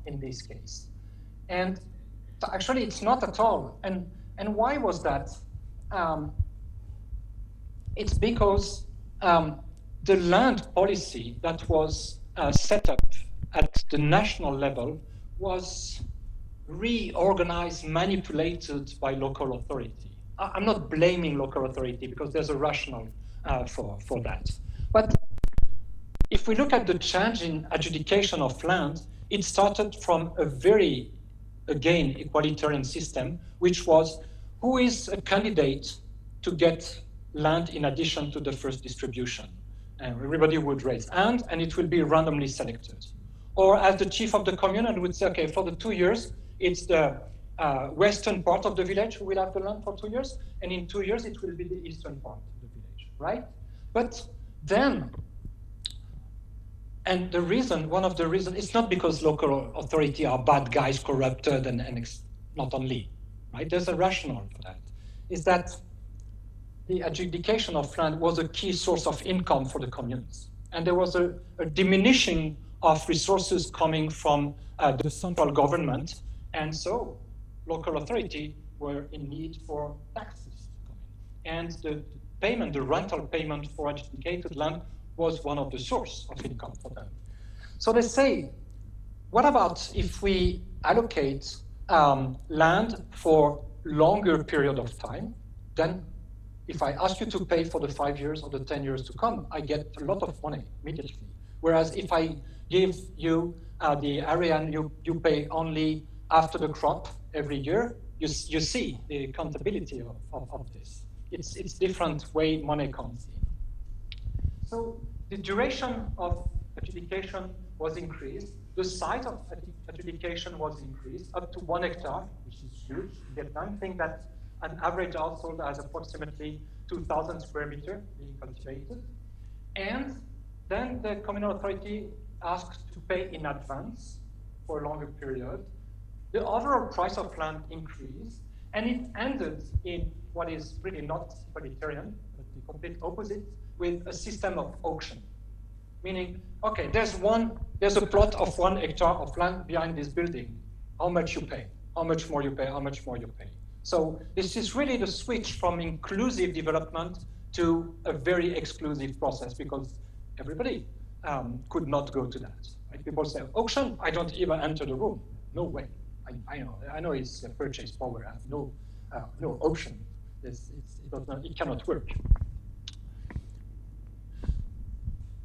B: in this case? And actually, it's not at all. And why was that? It's because the land policy that was set up at the national level was reorganized, manipulated by local authority. I'm not blaming local authority because there's a rationale for that. But if we look at the change in adjudication of land, it started from a very, again, equalitarian system, which was who is a candidate to get land in addition to the first distribution. And everybody would raise hand, and it will be randomly selected. Or as the chief of the commune, and would say, okay, for the 2 years, it's the western part of the village who will have the land for 2 years, and in 2 years, it will be the eastern part of the village, right? But then, and the reason, one of the reasons, it's not because local authority are bad guys, corrupted, and not only, right? There's a rationale for that, is that the adjudication of land was a key source of income for the communes. And there was a diminishing of resources coming from the central government. And so local authority were in need for taxes to come in. And the payment, the rental payment for adjudicated land was one of the source of income for them. So they say, what about if we allocate land for longer period of time, then if I ask you to pay for the 5 years or the 10 years to come, I get a lot of money immediately. Whereas if I give you the area and you pay only after the crop every year, you see the accountability of this.
D: it's different way money comes in. So the duration of adjudication was increased. The size of adjudication was increased up to 1 hectare, which is huge. Vietnam think that an average household has approximately 2,000 square meters being cultivated. And then the communal authority asked to pay in advance for a longer period. The overall price of land increased, and it ended in what is really not egalitarian, but the complete opposite, with a system of auction. Meaning, okay, there's a plot of 1 hectare of land behind this building. How much you pay? How much more you pay? How much more you pay? So this is really the switch from inclusive development to a very exclusive process, because everybody could not go to that. Right? People say, auction, I don't even enter the room. No way. I know it's a purchase power. I have no auction. It cannot work.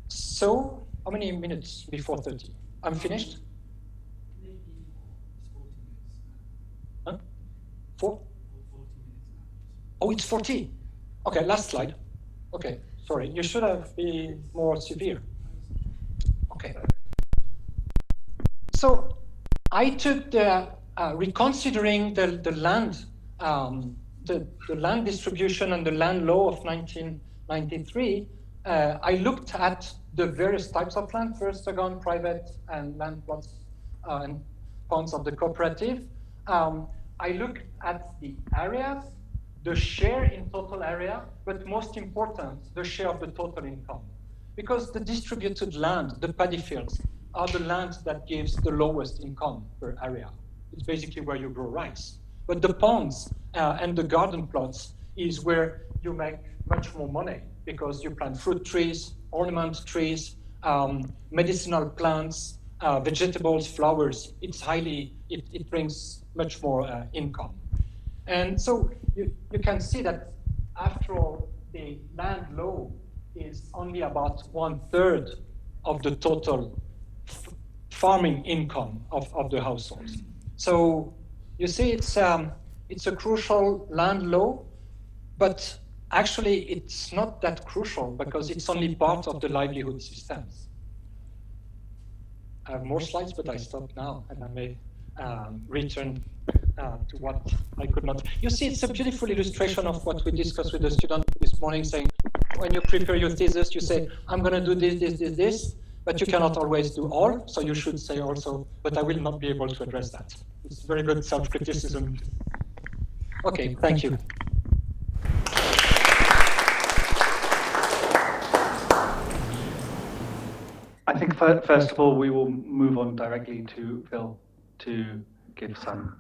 D: So, how many minutes before 30? I'm finished?
C: Maybe it's 40 minutes now.
D: Huh? 4?
C: 40 minutes now.
D: Oh, it's 40. Okay, last slide. Okay, sorry. You should have been more severe. Okay. So, I took the reconsidering the land, the land distribution and the land law of 1993. I looked at the various types of land, first again, private and land plots and ponds of the cooperative. I looked at the areas, the share in total area, but most important, the share of the total income. Because the distributed land, the paddy fields, are the land that gives the lowest income per area. It's basically where you grow rice. But the ponds and the garden plots is where you make much more money, because you plant fruit trees, ornament trees, medicinal plants, vegetables, flowers. It brings much more income. And so you can see that after all, the land law is only about 1/3 of the total farming income of the households. So you see it's a crucial land law, but actually, it's not that crucial because it's only part of the livelihood systems. I have more slides, but I stop now, and I may return to what I could not. You see, it's a beautiful illustration of what we discussed with the student this morning, saying, when you prepare your thesis, you say, I'm going to do this, but you cannot always do all, so you should say also, but I will not be able to address that. It's very good self-criticism. Okay, thank you.
A: I think first of all, we will move on directly to Phil to give some.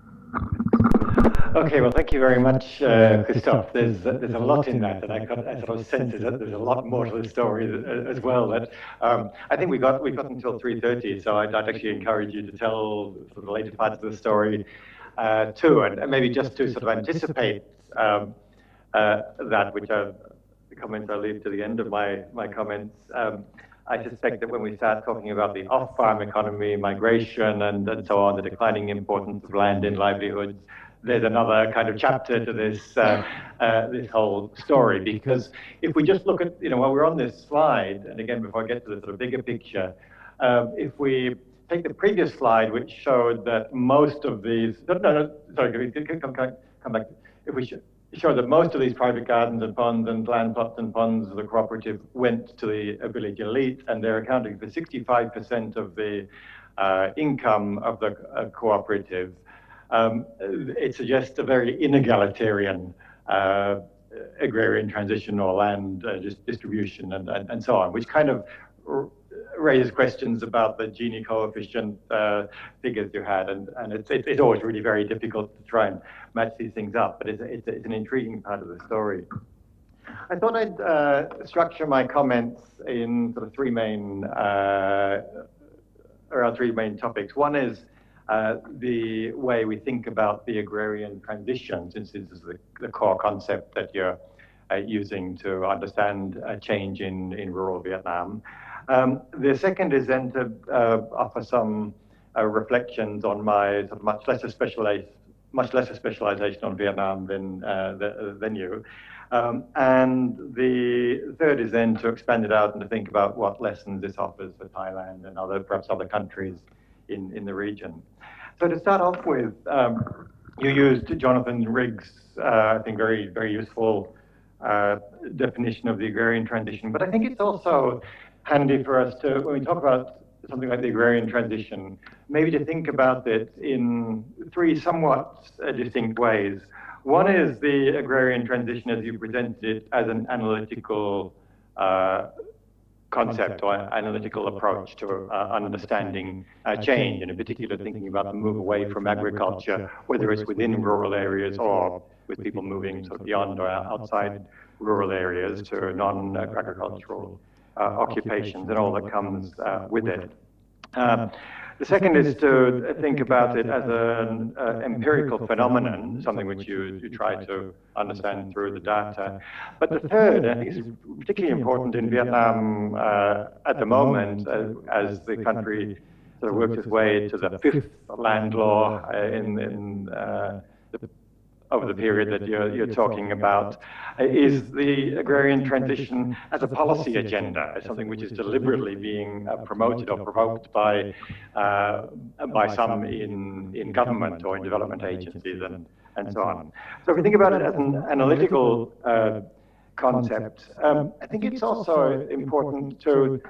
E: Okay, well, thank you very much, Christophe. There's a lot in that, and I sort of sense that there's a lot more to the story as well. That I think we got until 3:30, so I'd actually encourage you to tell sort of the later parts of the story too, and maybe just to sort of anticipate that, which the comments I'll leave to the end of my comments. I suspect that when we start talking about the off-farm economy, migration, and so on, the declining importance of land in livelihoods, there's another kind of chapter to this this whole story. Because if we just look at, while we're on this slide, and again, before I get to the sort of bigger picture, if we take the previous slide, which showed that most of these, sorry, come back. If we show that most of these private gardens and ponds and land plots and ponds of the cooperative went to the village elite, and they're accounting for 65% of the income of the cooperative. It suggests a very inegalitarian agrarian transition or land distribution and so on, which kind of raises questions about the Gini coefficient figures you had, and it's always really very difficult to try and match these things up, but it's an intriguing part of the story. I thought I'd structure my comments in sort of around three main topics. One is the way we think about the agrarian transition, since this is the core concept that you're using to understand a change in rural Vietnam. The second is then to offer some reflections on my sort of much less specialized much less a specialization on Vietnam than you. And the third is then to expand it out and to think about what lessons this offers for Thailand and perhaps other countries in the region. So to start off with, you used Jonathan Riggs', I think, very, very useful definition of the agrarian transition. But I think it's also handy for us to, when we talk about something like the agrarian transition, maybe to think about it in three somewhat distinct ways. One is the agrarian transition as you presented it as an analytical concept or analytical approach to understanding change, and in particular thinking about the move away from agriculture, whether it's within rural areas or with people moving sort of beyond or outside rural areas to non-agricultural occupations and all that comes with it. The second is to think about it as an empirical phenomenon, something which you try to understand through the data. But the third, I think, is particularly important in Vietnam at the moment, as the country sort of works its way to the fifth land law over the period that you're talking about, is the agrarian transition as a policy agenda, as something which is deliberately being promoted or provoked by some in government or in development agencies and so on. So if we think about it as an analytical concept, I think it's also important to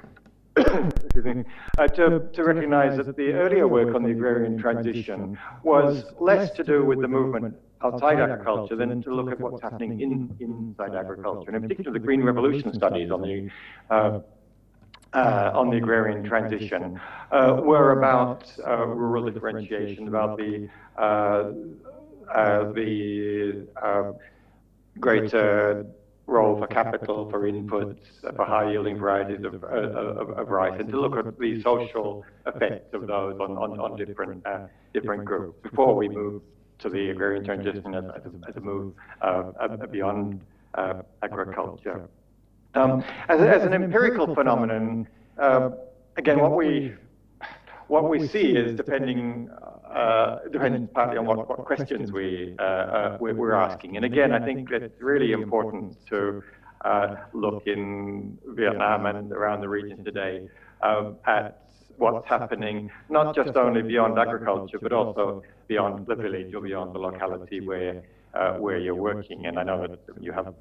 E: to recognize that the earlier work on the agrarian transition was less to do with the movement outside agriculture than to look at what's happening inside agriculture. And in particular, the Green Revolution studies on the agrarian transition were about rural differentiation, about the greater role for capital, for inputs, for high-yielding varieties of rice, and to look at the social effects of those on different groups before we move to the agrarian transition as a move beyond agriculture. As an empirical phenomenon, again, what we see is depends partly on what questions we're asking. And again, I think it's really important to look in Vietnam and around the region today at what's happening, not just only beyond agriculture, but also beyond the village or beyond the locality where you're working. And I know that you have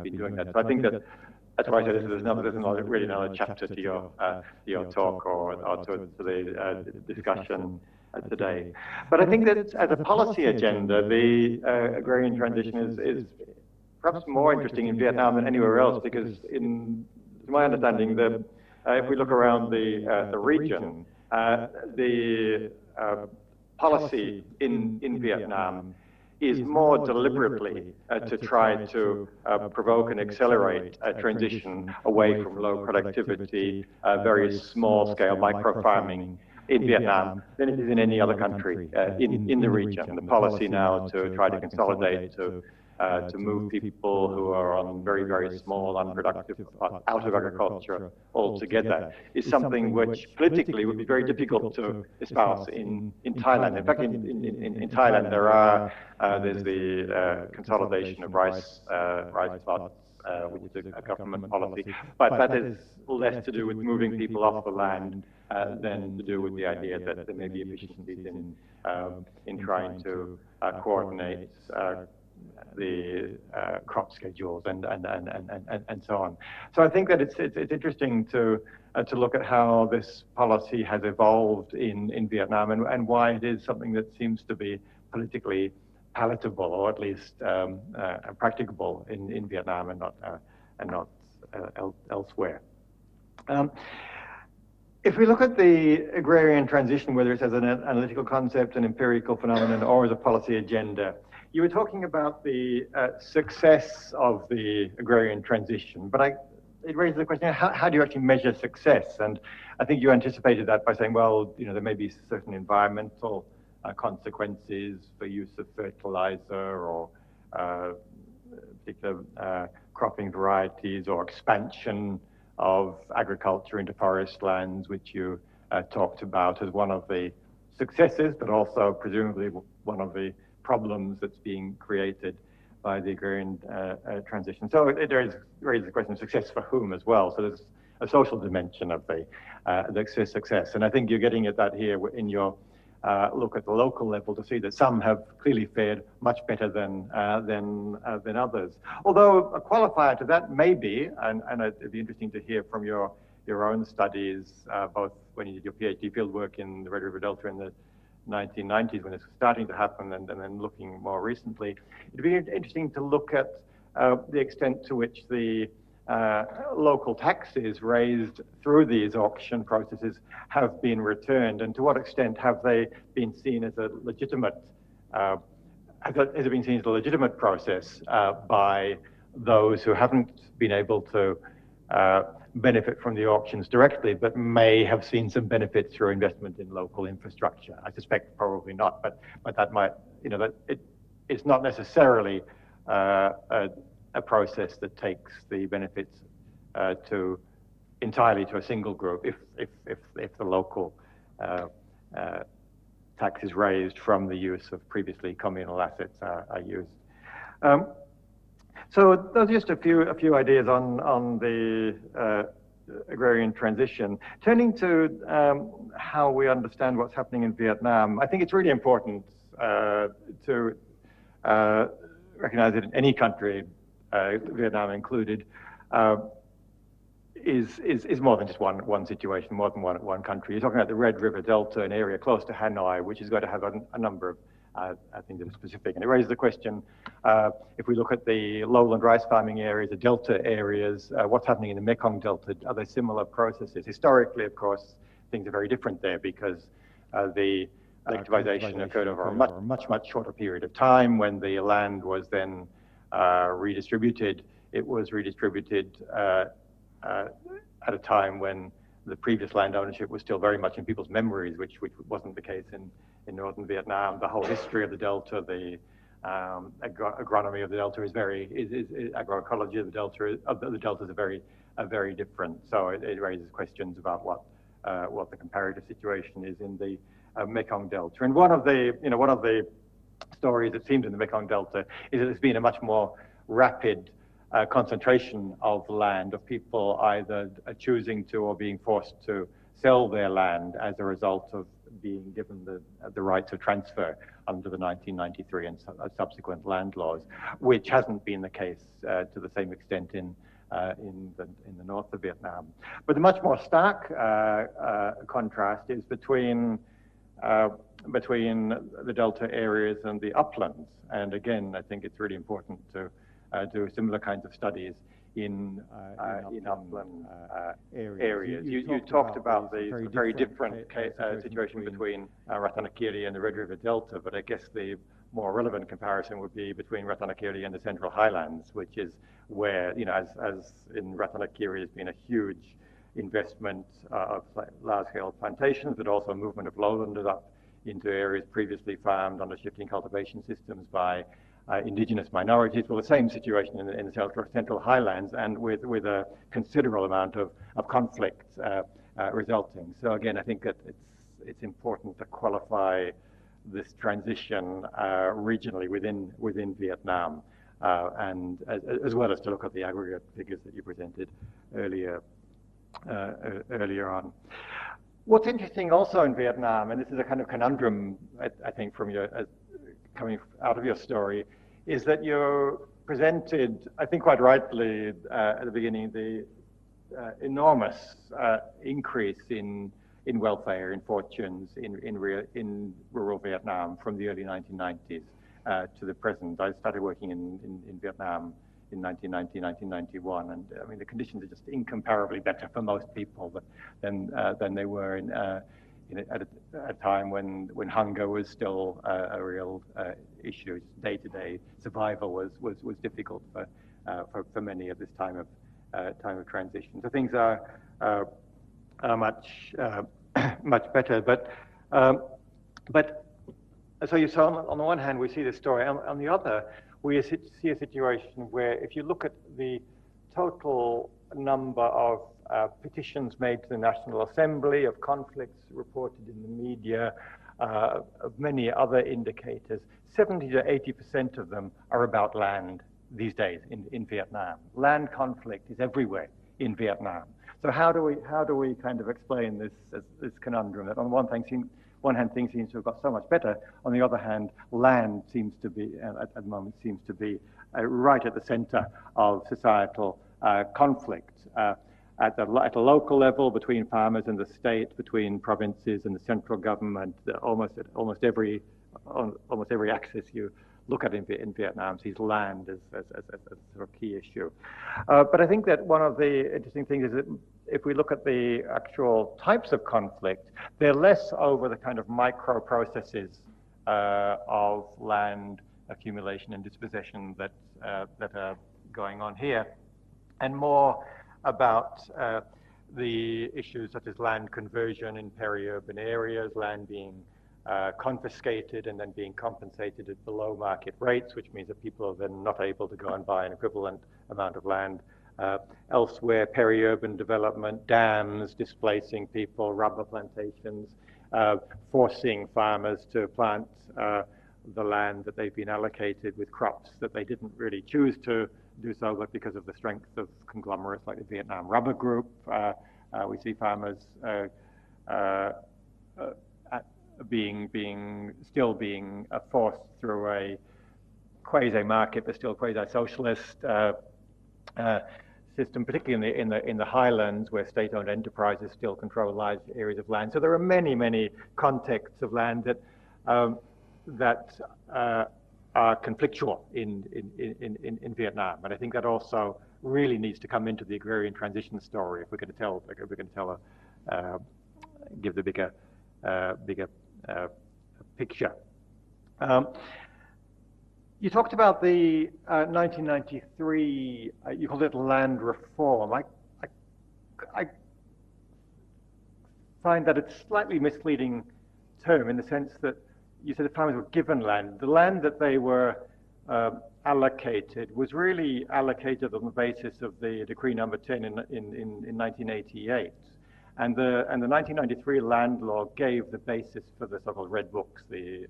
E: been doing that. So I think that's why I said there's really another chapter to your talk or to the discussion today. But I think that as a policy agenda, the agrarian transition is perhaps more interesting in Vietnam than anywhere else, because to my understanding, if we look around the region, the policy in Vietnam is more deliberately to try to provoke and accelerate a transition away from low productivity, very small scale micro-farming in Vietnam than it is in any other country in the region. The policy now to try to consolidate, to move people who are on very, very small, unproductive, out of agriculture altogether, is something which politically would be very difficult to espouse in Thailand. In fact, in Thailand, there's the consolidation of rice plots, which is a government policy, but that is less to do with moving people off the land than to do with the idea that there may be efficiencies in trying to coordinate the crop schedules and so on. So I think that it's interesting to look at how this policy has evolved in Vietnam and why it is something that seems to be politically palatable, or at least practicable in Vietnam and not elsewhere. If we look at the agrarian transition, whether it's as an analytical concept, an empirical phenomenon, or as a policy agenda, you were talking about the success of the agrarian transition, but it raises the question, how do you actually measure success? And I think you anticipated that by saying, well, there may be certain environmental consequences for use of fertilizer or particular cropping varieties or expansion of agriculture into forest lands, which you talked about as one of the successes, but also presumably one of the problems that's being created by the agrarian transition. So it raises the question of success for whom as well. So there's a social dimension of the success. And I think you're getting at that here in your look at the local level to see that some have clearly fared much better than others. Although a qualifier to that may be, and it'd be interesting to hear from your own studies, both when you did your PhD fieldwork in the Red River Delta in the 1990s when this was starting to happen, and then looking more recently. It'd be interesting to look at the extent to which the local taxes raised through these auction processes have been returned, and to what extent have they been seen as a legitimate, has it been seen as a legitimate process by those who haven't been able to benefit from the auctions directly, but may have seen some benefits through investment in local infrastructure. I suspect probably not, but that might, that it's not necessarily a process that takes the benefits entirely to a single group if the local tax is raised from the use of previously communal assets are used. So those are just a few ideas on the agrarian transition. Turning to how we understand what's happening in Vietnam, I think it's really important to recognize that in any country, Vietnam included, is more than just one situation, more than one country. You're talking about the Red River Delta, an area close to Hanoi, which is going to have a number of things that are specific. And it raises the question, if we look at the lowland rice farming areas, the delta areas, what's happening in the Mekong Delta? Are there similar processes? Historically, of course, things are very different there because the collectivization occurred over a much shorter period of time. When the land was then redistributed, it was redistributed at a time when the previous land ownership was still very much in people's memories, which wasn't the case in northern Vietnam. The whole history of the delta, the agronomy of the delta agroecology of the delta is very different. So it raises questions about what the comparative situation is in the Mekong Delta. And one of the stories it seems in the Mekong Delta is that there's been a much more rapid concentration of land, of people either choosing to or being forced to sell their land as a result of being given the rights of transfer under the 1993 and subsequent land laws, which hasn't been the case to the same extent in the north of Vietnam. But the much more stark contrast is between the delta areas and the uplands. And again, I think it's really important to do similar kinds of studies in upland areas. You talked about the very different situation between Ratanakiri and the Red River Delta, but I guess the more relevant comparison would be between Ratanakiri and the Central Highlands, which is where, as in Ratanakiri, has been a huge investment of large-scale plantations, but also movement of lowlanders up into areas previously farmed under shifting cultivation systems by indigenous minorities. Well, the same situation in the Central Highlands, and with a considerable amount of conflict resulting. So again, I think that it's important to qualify this transition regionally within Vietnam, and as well as to look at the aggregate figures that you presented earlier on. What's interesting also in Vietnam, and this is a kind of conundrum, I think, from coming out of your story, is that you presented, I think quite rightly at the beginning, the enormous increase in welfare, in fortunes in rural Vietnam from the early 1990s to the present. I started working in Vietnam in 1990, 1991, and I mean the conditions are just incomparably better for most people than they were at a time when hunger was still a real issue. Day-to-day survival was difficult for many at this time of transition. So things are much better. But so you saw on the one hand we see this story. On the other, we see a situation where if you look at the total number of petitions made to the National Assembly, of conflicts reported in the media, of many other indicators, 70 to 80% of them are about land these days in Vietnam. Land conflict is everywhere in Vietnam. So how do we kind of explain this conundrum that on one hand things seem to have got so much better, on the other hand land seems to be at the moment seems to be right at the center of societal conflict at a local level, between farmers and the state, between provinces and the central government. Almost every axis you look at in Vietnam sees land as a sort of key issue. But I think that one of the interesting things is that if we look at the actual types of conflict, they're less over the kind of micro processes of land accumulation and dispossession that are going on here, and more about the issues such as land conversion in peri-urban areas, land being confiscated and then being compensated at below market rates, which means that people are then not able to go and buy an equivalent amount of land elsewhere, peri-urban development, dams displacing people, rubber plantations, forcing farmers to plant the land that they've been allocated with crops that they didn't really choose to do so, but because of the strength of conglomerates like the Vietnam Rubber Group, we see farmers still being forced through a quasi-market but still quasi-socialist system, particularly in the highlands where state-owned enterprises still control large areas of land. So there are many contexts of land that are conflictual in Vietnam, and I think that also really needs to come into the agrarian transition story if we're going to give the bigger picture. You talked about the 1993. You called it land reform. I find that it's a slightly misleading term in the sense that you said the farmers were given land. The land that they were allocated was really allocated on the basis of the Decree Number 10 in 1988. And the 1993 land law gave the basis for the so-called red books, the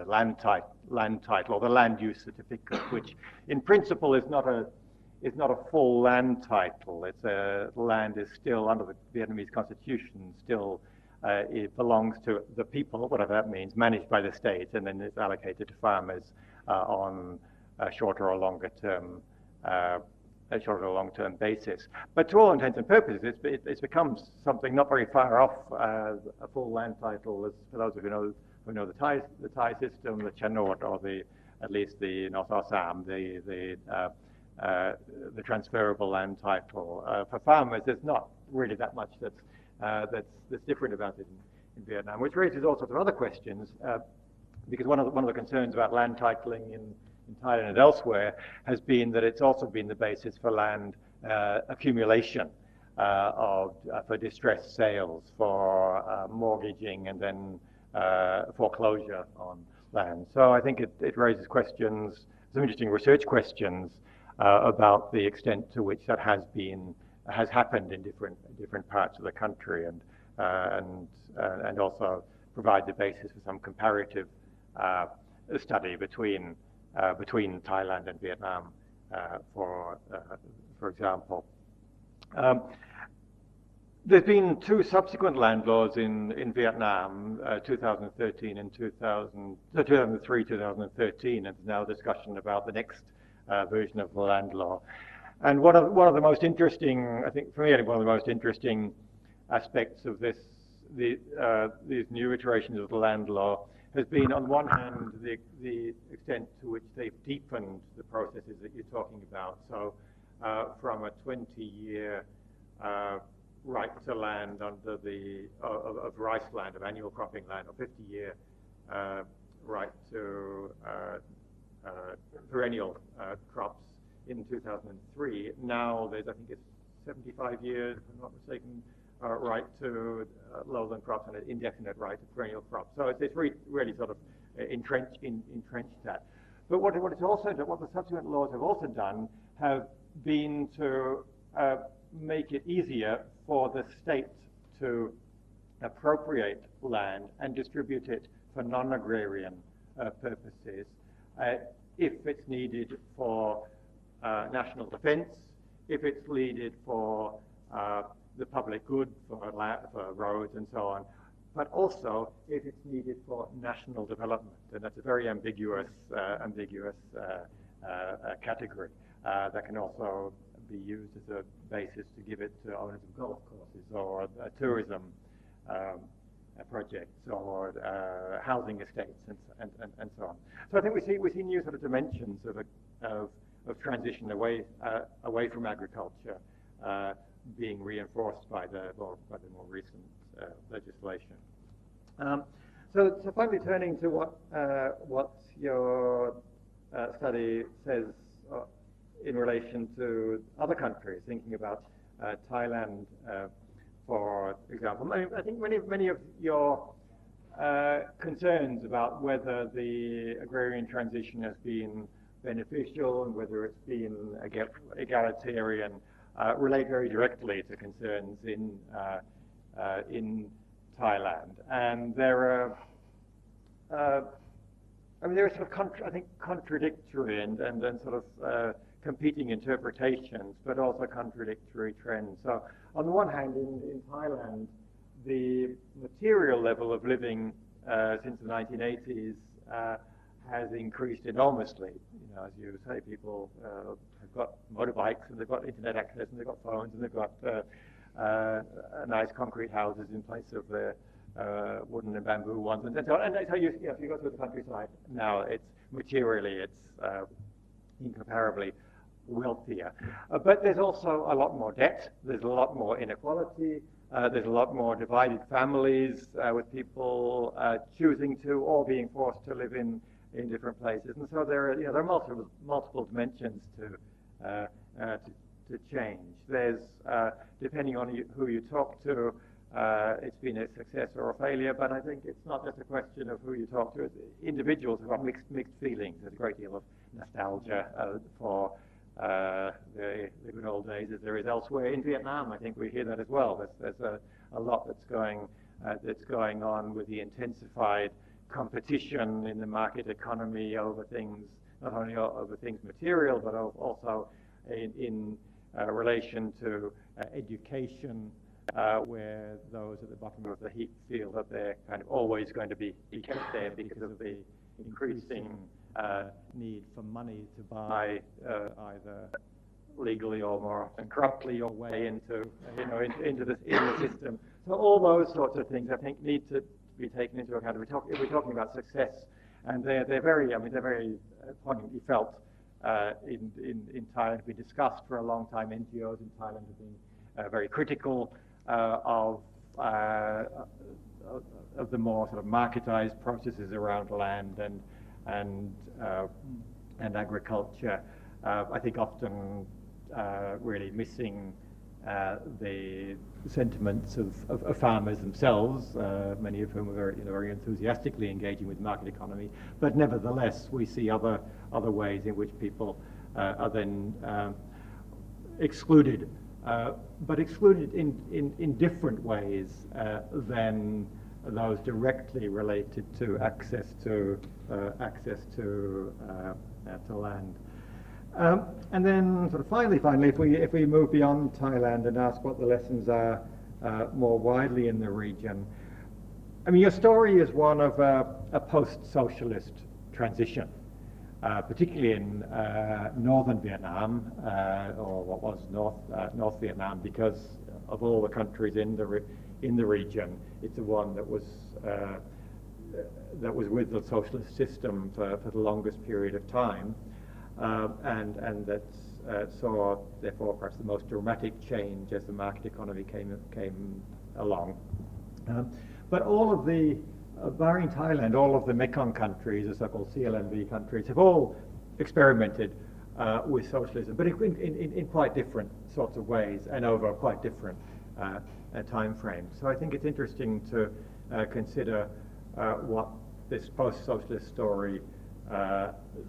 E: land title or the land use certificate, which in principle is not a full land title. Land is still under the Vietnamese constitution still. It belongs to the people, whatever that means, managed by the state, and then it's allocated to farmers on a shorter or longer term basis. But to all intents and purposes, it's become something not very far off a full land title. As for those of you who know the Thai system, the Chanot, or at least the North Assam, the transferable land title. For farmers, there's not really that much that's different about it in Vietnam, which raises all sorts of other questions, because one of the concerns about land titling in Thailand and elsewhere has been that it's also been the basis for land accumulation for distressed sales, for mortgaging, and then foreclosure on land. So I think it raises questions, some interesting research questions about the extent to which that has happened in different parts of the country, and also provide the basis for some comparative study between Thailand and Vietnam, for example. There's been two subsequent land laws in Vietnam, 2013 and 2003, 2013, and there's now discussion about the next version of the land law. And one of the most interesting, I think for me, one of the most interesting aspects of these new iterations of the land law has been, on one hand, the extent to which they've deepened the processes that you're talking about. So from a 20-year right to land under of rice land, of annual cropping land, or 50-year right to perennial crops in 2003. Now there's, I think it's 75 years, if I'm not mistaken, right to lowland crops and an indefinite right to perennial crops. So it's really sort of entrenched that. But what the subsequent laws have also done have been to make it easier for the state to
F: appropriate land and distribute it for non-agrarian purposes if it's needed for national defense, if it's needed for the public good, for roads and so on, but also if it's needed for national development. And that's a very ambiguous category that can also be used as a basis to give it to owners of golf courses or tourism projects or housing estates and so on. So I think we see new sort of dimensions of transition away from agriculture being reinforced by the more recent legislation. So finally, turning to what your study says in relation to other countries, thinking about Thailand, for example. I think many of your concerns about whether the agrarian transition has been beneficial and whether it's been egalitarian relate very directly to concerns in Thailand. And there are sort of contradictory and sort of competing interpretations, but also contradictory trends. So on the one hand, in Thailand, the material level of living since the 1980s has increased enormously. You know, as you say, people have got motorbikes and they've got internet access and they've got phones and they've got nice concrete houses in place of the wooden and bamboo ones and so on. And so if you go through the countryside now, it's incomparably wealthier. But there's also a lot more debt, there's a lot more inequality, there's a lot more divided families with people choosing to or being forced to live in different places. And so there are multiple dimensions to change. There's, depending on who you talk to, it's been a success or a failure, but I think it's not just a question of who you talk to. Individuals have got mixed feelings. There's a great deal of nostalgia for the good old days as there is elsewhere. In Vietnam, I think we hear that as well. There's a lot that's going on with the intensified competition in the market economy over things, not only over things material, but also in relation to education, where those at the bottom of the heap feel that they're kind of always going to be kept there because of the increasing need for money to buy either legally or more often corruptly your way into the system. So all those sorts of things I think need to be taken into account. If we're talking about success, and they're very poignantly felt in Thailand. We discussed for a long time. NGOs in Thailand have been very critical of the more sort of marketized processes around land and agriculture. I think often really missing the sentiments of farmers themselves, many of whom are very enthusiastically engaging with market economy. But nevertheless, we see other ways in which people are then excluded, but excluded in different ways than those directly related to access to land. And then, sort of finally, if we move beyond Thailand and ask what the lessons are more widely in the region, I mean, your story is one of a post-socialist transition, particularly in northern Vietnam, or what was North Vietnam, because of all the countries in the region, it's the one that was with the socialist system for the longest period of time. And that saw, therefore, perhaps the most dramatic change as the market economy came along. But all of the, barring Thailand, all of the Mekong countries, the so-called CLMV countries, have all experimented with socialism, but in quite different sorts of ways and over quite different time frames. So I think it's interesting to consider what this post-socialist story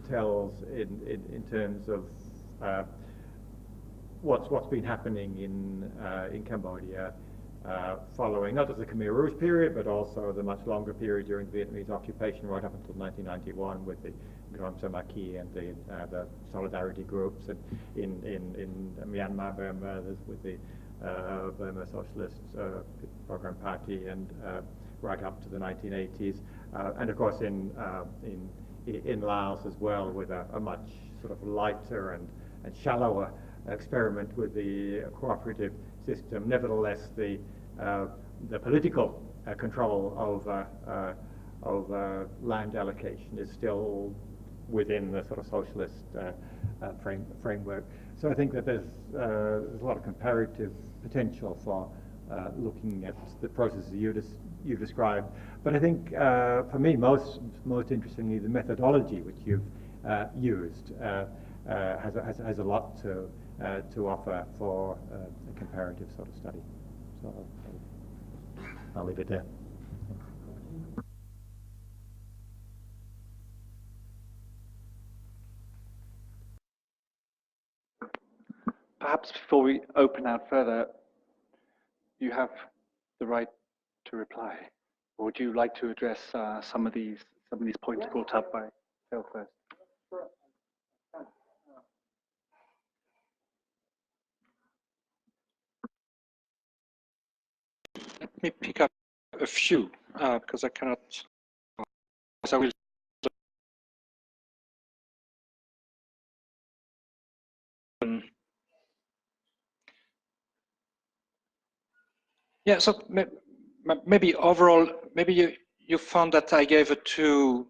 F: tells in terms of what's been happening in Cambodia, following not just the Khmer Rouge period, but also the much longer period during the Vietnamese occupation right up until 1991 with the Grand Samaki and the solidarity groups, and in Myanmar, Burma, with the Burma Socialist Program Party, and right up to the 1980s, and of course in Laos as well, with a much sort of lighter and shallower experiment with the cooperative system. Nevertheless, the political control of land allocation is still within the sort of socialist framework. So I think that there's a lot of comparative potential for looking at the processes you described. But I think for me, most interestingly, the methodology which you've used has a lot to offer for a comparative sort of study. So I'll leave it there.
A: Perhaps before we open out further, you have the right to reply. Or would you like to address some of these points brought up by Phil first?
B: Let me pick up a few because I cannot. I will. Yeah, so maybe overall, maybe you found that I gave a too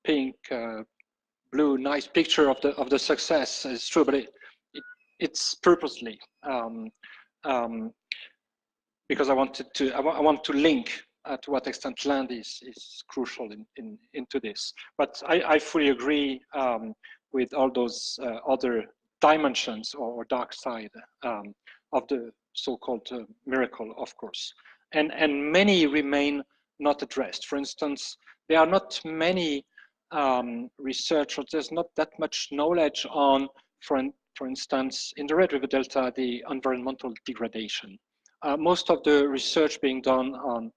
B: pink, blue, nice picture of the success. It's true, but it's purposely because I want to link to what extent land is crucial into this. But I fully agree with all those other dimensions or dark side of the so-called miracle, of course, and many remain not addressed. For instance, there are not many researchers. There's not that much knowledge on, for instance, in the Red River Delta, the environmental degradation. Most of the research being done on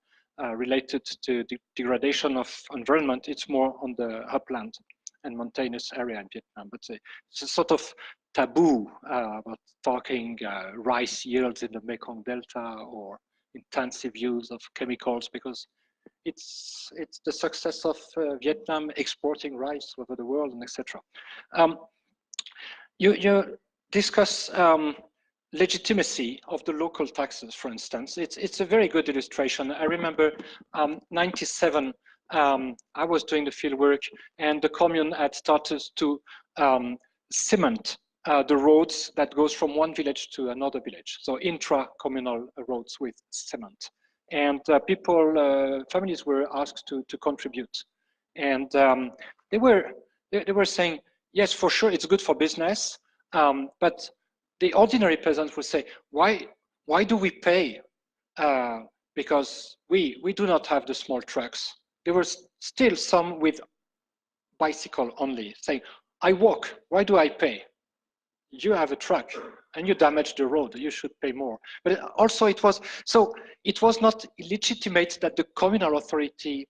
B: related to the degradation of environment, it's more on the upland and mountainous area in Vietnam. But it's a sort of taboo about talking rice yields in the Mekong Delta or intensive use of chemicals, because it's the success of Vietnam exporting rice over the world and etc. You discuss legitimacy of the local taxes, for instance. It's a very good illustration. I remember 97, I was doing the field work, and the commune had started to cement the roads that goes from one village to another village. So intra-communal roads with cement. And families were asked to contribute. And they were saying, yes, for sure, it's good for business, but the ordinary peasants would say, why do we pay? Because we do not have the small trucks. There were still some with bicycle only, saying, I walk, why do I pay? You have a truck and you damage the road, you should pay more. But also it was not legitimate that the communal authority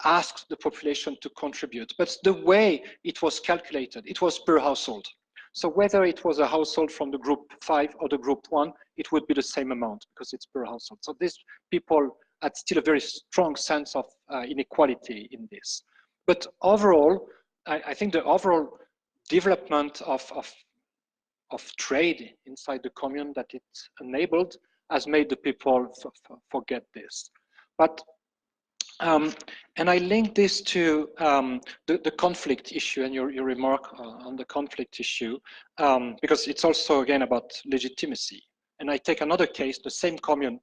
B: asked the population to contribute, but the way it was calculated, it was per household. So whether it was a household from the group 5 or the group 1, it would be the same amount because it's per household. So these people had still a very strong sense of inequality in this. But overall, I think the overall development of trade inside the commune that it enabled has made the people forget this. But and I link this to the conflict issue and your remark on the conflict issue, because it's also again about legitimacy. And I take another case, the same commune.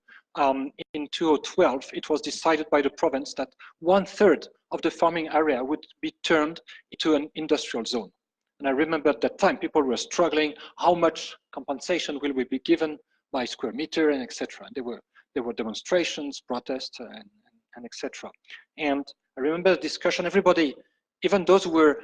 B: In 2012, it was decided by the province that 1/3 of the farming area would be turned into an industrial zone. And I remember at that time, people were struggling, how much compensation will we be given by square meter and etc. There were demonstrations, protests, and etc. And I remember the discussion, everybody, even those who were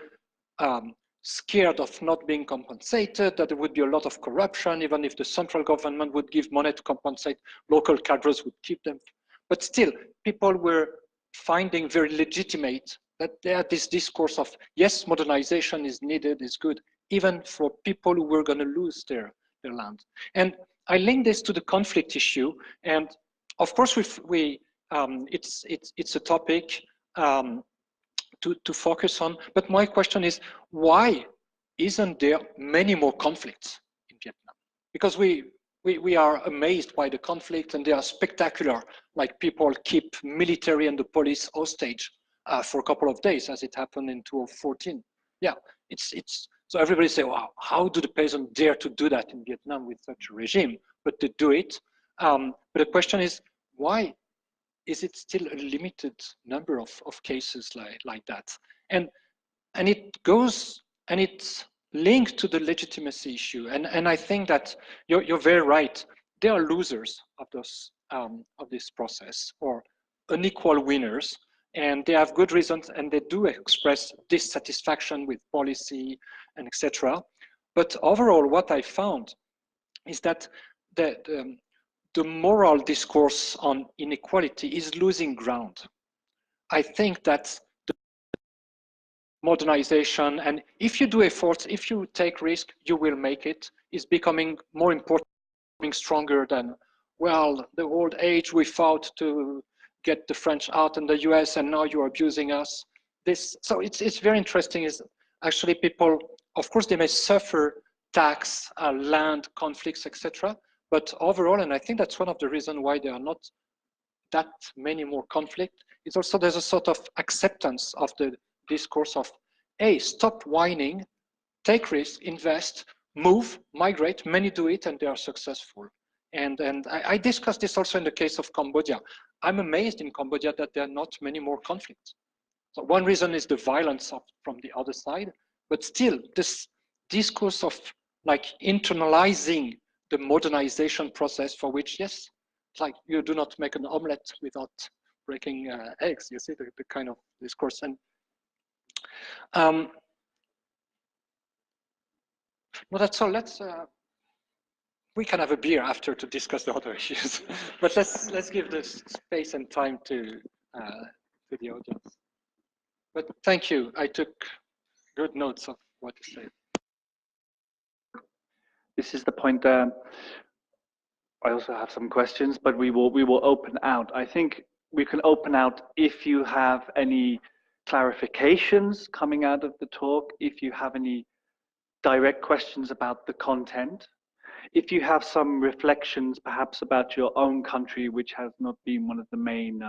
D: scared of not being compensated, that there would be a lot of corruption, even if the central government would give money to compensate, local cadres would keep them. But still, people were finding very legitimate that there had this discourse of, yes, modernization is needed, is good, even for people who were going to lose their land. And I link this to the conflict issue. And of course, it's a topic to focus on. But my question is, why isn't there many more conflicts in Vietnam? Because we are amazed by the conflict, and they are spectacular, like people keep military and the police hostage for a couple of days, as it happened in 2014. Yeah, so everybody say, wow, how do the peasants dare to do that in Vietnam with such a regime? But they do it. But the question is, why is it still a limited number of cases like that? And it goes, and it's linked to the legitimacy issue. And I think that you're very right. There are losers of this process, or unequal winners, and they have good reasons, and they do express dissatisfaction with policy and etc. But overall, what I found is that the moral discourse on inequality is losing ground. I think that the modernization, and if you do efforts, if you take risk, you will make it, is becoming more important, stronger than, well, the old age we fought to get the French out in the US, and now you're abusing us. So it's very interesting, is actually people, of course, they may suffer tax, land, conflicts, etc. But overall, and I think that's one of the reasons why there are not that many more conflicts, it's also there's a sort of acceptance of the discourse of, hey, stop whining, take risk, invest, move, migrate. Many do it and they are successful. And I discussed this also in the case of Cambodia. I'm amazed in Cambodia that there are not many more conflicts. So one reason is the violence from the other side, but still this discourse of like internalizing the modernization process, for which, yes, like you do not make an omelette without breaking eggs. You see the kind of discourse. And well, that's all. We can have a beer after to discuss the other issues, but let's give the space and time to the audience. But thank you. I took good notes of what you said.
A: This is the point. I also have some questions, but we will open out. I think we can open out if you have any clarifications coming out of the talk, if you have any direct questions about the content, if you have some reflections perhaps about your own country, which has not been one of the main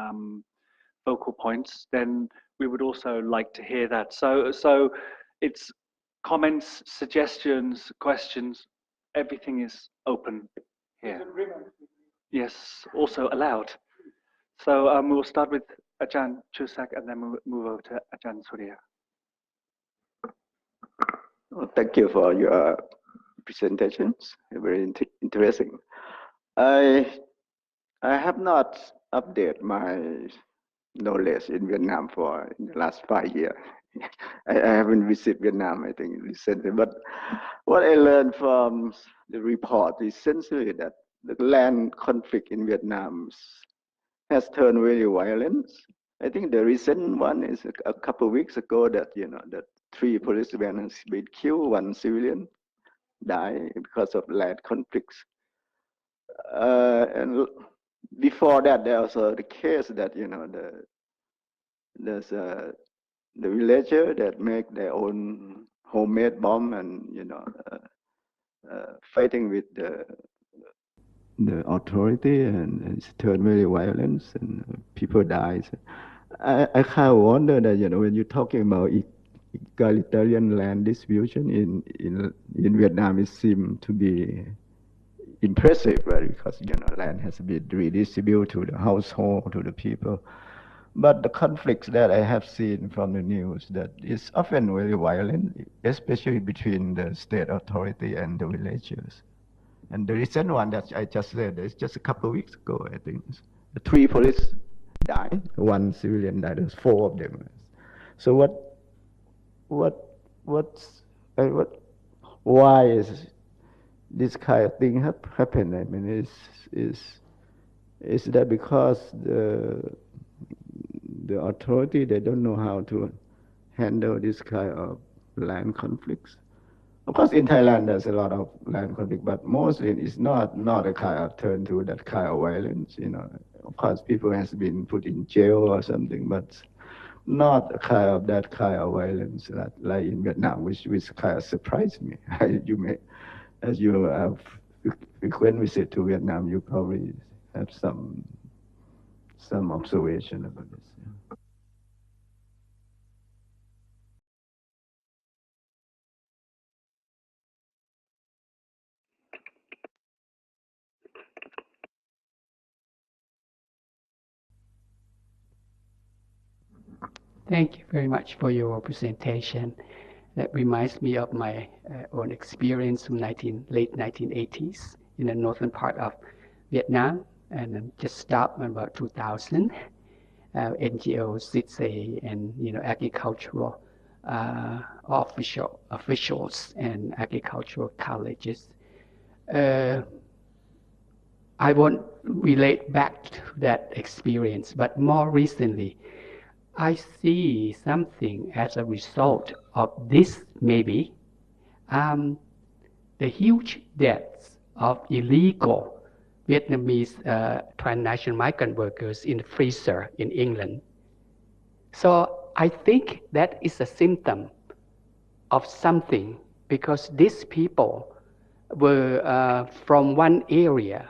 A: focal points, then we would also like to hear that. So it's comments, suggestions, questions, everything is open here. Yes, also allowed. So we'll start with Ajahn Chusak and then we'll move over to Ajahn Surya.
G: Well, thank you for your presentations. Very interesting. I have not updated my knowledge in Vietnam for the last 5 years. I haven't visited Vietnam, I think, recently. But what I learned from the report is essentially that the land conflict in Vietnam has turned really violent. I think the recent one is a couple of weeks ago that, that 3 policemen has been killed, 1 civilian died because of land conflicts. And before that, there was the case that, there's the villager that make their own homemade bomb and, fighting with the authority, and it's turned very violent and people die. I kind of wonder that, when you're talking about egalitarian land distribution in Vietnam, it seems to be impressive, right? Because, land has been redistributed to the household, to the people. But the conflicts that I have seen from the news, that is often very violent, especially between the state authority and the villagers. And the recent one that I just said, it's just a couple of weeks ago, I think. 3 police died, 1 civilian died, there's 4 of them. So why is this kind of thing happen? I mean, is that because the authority, they don't know how to handle this kind of land conflicts? Of course, in Thailand, there's a lot of land conflict, but mostly it's not a kind of turn to that kind of violence. Of course, people has been put in jail or something, but not a kind of that kind of violence that, like in Vietnam, which kind of surprised me. You may, as you have frequent visit to Vietnam, you probably have some observation about this. Yeah.
H: Thank you very much for your presentation. That reminds me of my own experience from late 1980s in the northern part of Vietnam, and then just stopped in about 2000. NGOs, CITSE, and agricultural officials and agricultural colleges. I won't relate back to that experience, but more recently, I see something as a result of this, maybe, the huge deaths of illegal Vietnamese transnational migrant workers in the freezer in England. So I think that is a symptom of something, because these people were from one area.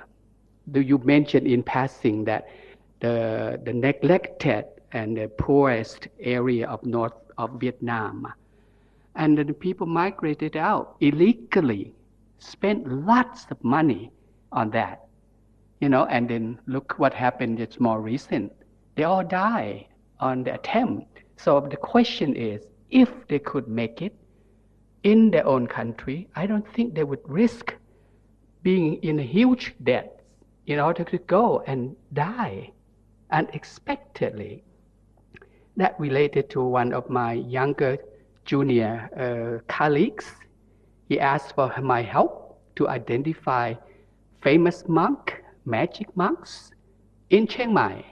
H: You mentioned in passing that the neglected and the poorest area of north of Vietnam. And the people migrated out illegally, spent lots of money on that, and then look what happened. It's more recent. They all die on the attempt. So the question is, if they could make it in their own country, I don't think they would risk being in a huge debt in order to go and die unexpectedly. That related to one of my younger junior colleagues. He asked for my help to identify famous magic monks in Chiang Mai.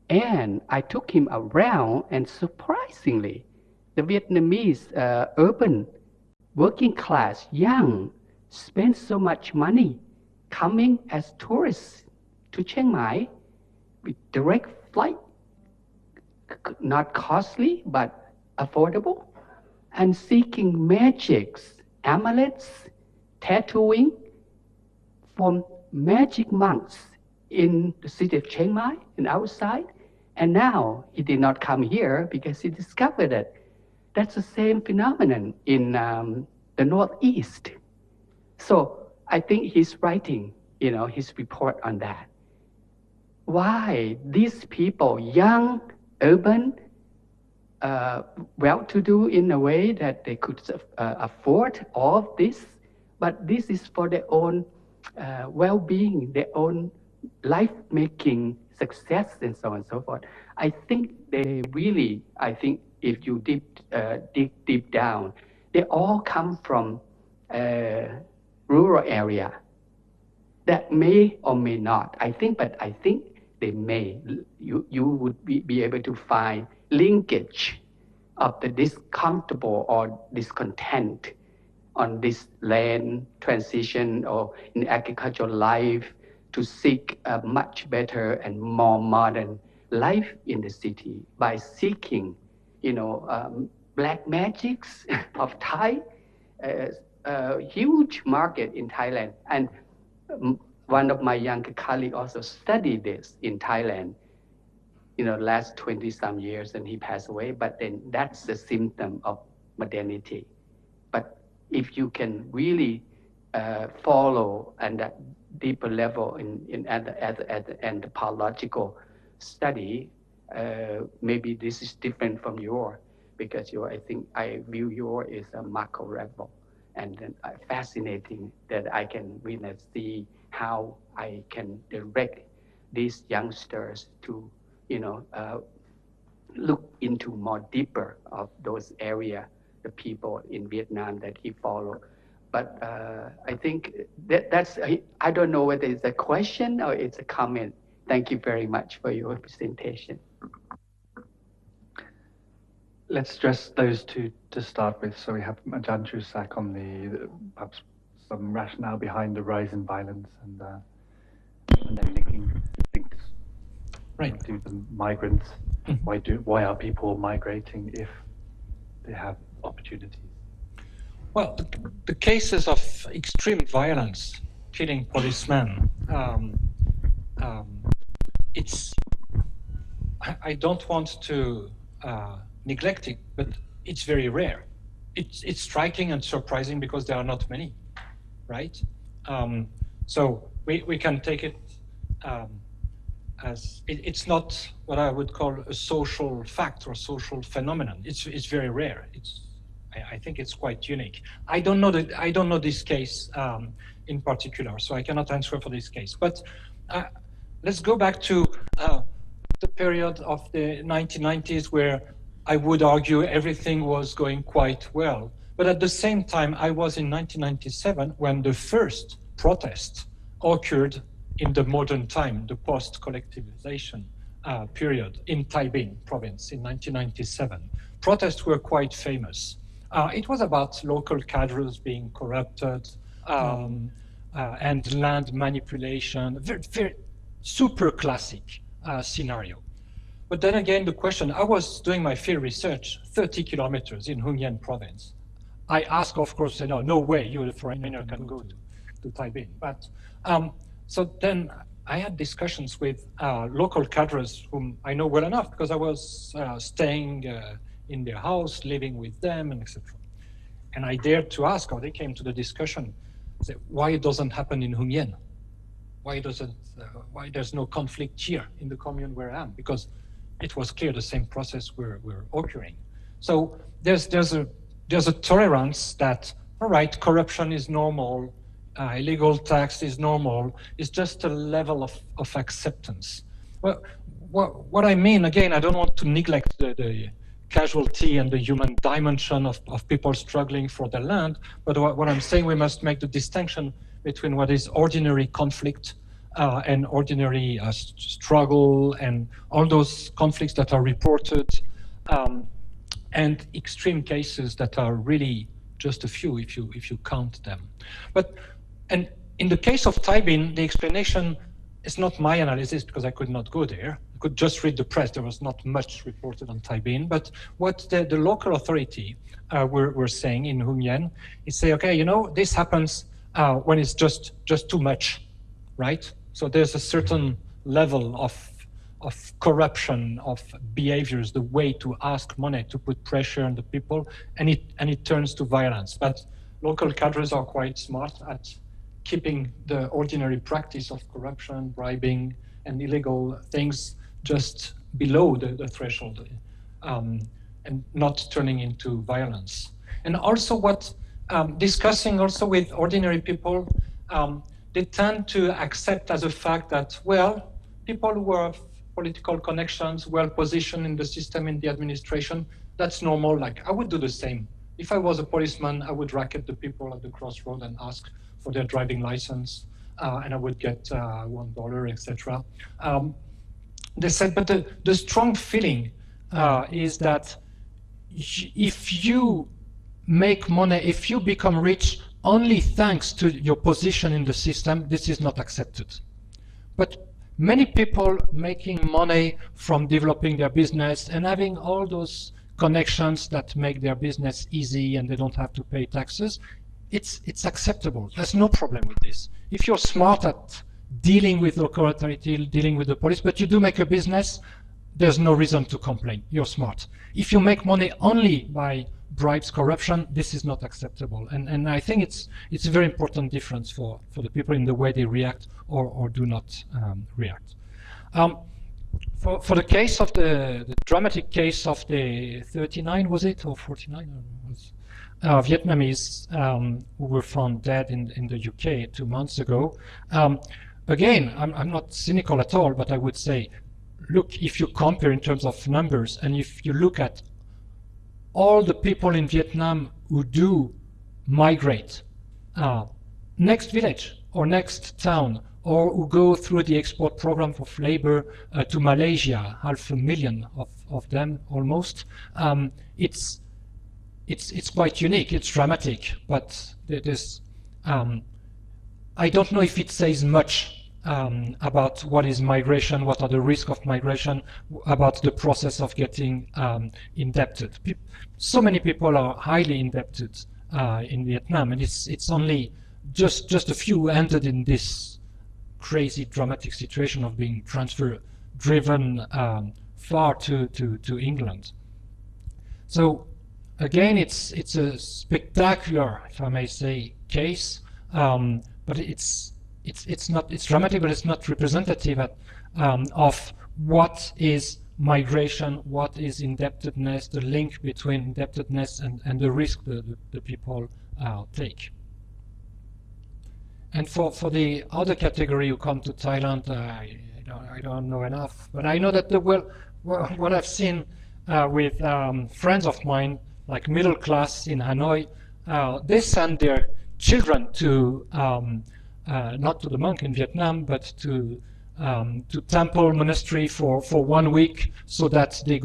H: And I took him around, and surprisingly, the Vietnamese urban working class, young, spent so much money coming as tourists to Chiang Mai with direct flight, not costly, but affordable, and seeking magics, amulets, tattooing from magic monks in the city of Chiang Mai and outside. And now he did not come here because he discovered that that's the same phenomenon in the Northeast. So I think he's writing, his report on that. Why these people, young, urban, well-to-do in a way that they could afford all of this, but this is for their own well-being, their own life-making success, and so on and so forth. I think they really, if you dig deep down, they all come from rural area that may or may not. But I think they may. You would be able to find linkage of the discomfortable or discontent on this land transition or in agricultural life to seek a much better and more modern life in the city by seeking, black magics of Thai, huge market in Thailand. And one of my younger colleagues also studied this in Thailand, last 20-some years, and he passed away. But then that's the symptom of modernity. But if you can really follow and that deeper level at the anthropological study, maybe this is different from your, because I view your is a macro level, and then fascinating that I can really see how I can direct these youngsters to, look into more deeper of those areas the people in Vietnam that he followed. But I think that's, I don't know whether it's a question or it's a comment. Thank you very much for your presentation.
A: Let's address those two to start with. So we have Ajahn Chusak on the perhaps some rationale behind the rise in violence, and then linked
B: Right.
A: to the migrants. Why are people migrating if they have opportunities?
B: Well, the cases of extreme violence, killing policemen, I don't want to neglect it, but it's very rare. It's striking and surprising because there are not many, right? So we can take it as it's not what I would call a social fact or social phenomenon. It's very rare. I think it's quite unique. I don't know this case in particular, so I cannot answer for this case. But let's go back to the period of the 1990s, where I would argue everything was going quite well. But at the same time, I was in 1997 when the first protest occurred in the modern time, the post-collectivization period in Tai Binh province in 1997. Protests were quite famous. It was about local cadres being corrupted and land manipulation, very super classic scenario. But then again, the question, I was doing my field research 30 kilometers in Hung Yen province. I asked, of course, no way you, the foreigner, can go to Tai Binh. But so then I had discussions with local cadres whom I know well enough because I was staying in their house, living with them, and etc. And I dared to ask, or they came to the discussion, say, why it doesn't happen in Hung Yen? Why there's no conflict here in the commune where I am? Because it was clear the same process were occurring. So there's a tolerance that, all right, corruption is normal, illegal tax is normal. It's just a level of acceptance. Well, what I mean, again, I don't want to neglect the casualty and the human dimension of people struggling for their land, but what I'm saying, we must make the distinction between what is ordinary conflict and ordinary struggle and all those conflicts that are reported and extreme cases that are really just a few if you count them. And in the case of Tai Binh, the explanation is not my analysis because I could not go there. I could just read the press. There was not much reported on Tai Binh, but what the local authority were saying in Hung Yen is say, okay, this happens when it's just too much, right? So there's a certain level of corruption, of behaviors, the way to ask money, to put pressure on the people, and it turns to violence. But local cadres are quite smart at keeping the ordinary practice of corruption, bribing, and illegal things just below the threshold, and not turning into violence. And also discussing also with ordinary people, they tend to accept as a fact that, well, people who have political connections, well positioned in the system, in the administration, that's normal. Like, I would do the same. If I was a policeman, I would racket the people at the crossroad and ask for their driving license, and I would get $1, etc. They said, but the strong feeling is that if you make money, if you become rich only thanks to your position in the system, this is not accepted. But many people making money from developing their business and having all those connections that make their business easy and they don't have to pay taxes, it's acceptable. There's no problem with this. If you're smart at dealing with local authority, dealing with the police, but you do make a business, there's no reason to complain. You're smart. If you make money only by bribes, corruption, this is not acceptable. And I think it's a very important difference for the people in the way they react or do not react. For the case of the dramatic case of the 39, was it, or 49? Vietnamese who were found dead in the UK 2 months ago. Again, I'm not cynical at all, but I would say, look, if you compare in terms of numbers, and if you look at all the people in Vietnam who do migrate, next village or next town, or who go through the export program of labor to Malaysia, 500,000 of them almost, it's quite unique, it's dramatic, but there's, I don't know if it says much about what is migration, what are the risks of migration, about the process of getting indebted. So many people are highly indebted in Vietnam, and it's only just a few ended in this crazy dramatic situation of being driven far to England. So again, it's a spectacular, if I may say, case, but it's dramatic, but it's not representative of what is migration, what is indebtedness, the link between indebtedness and the risk the people take. And for the other category who come to Thailand, I don't know enough, but I know that what I've seen with friends of mine, like middle class in Hanoi, they send their children to not to the monk in Vietnam, but to temple monastery for 1 week, so that they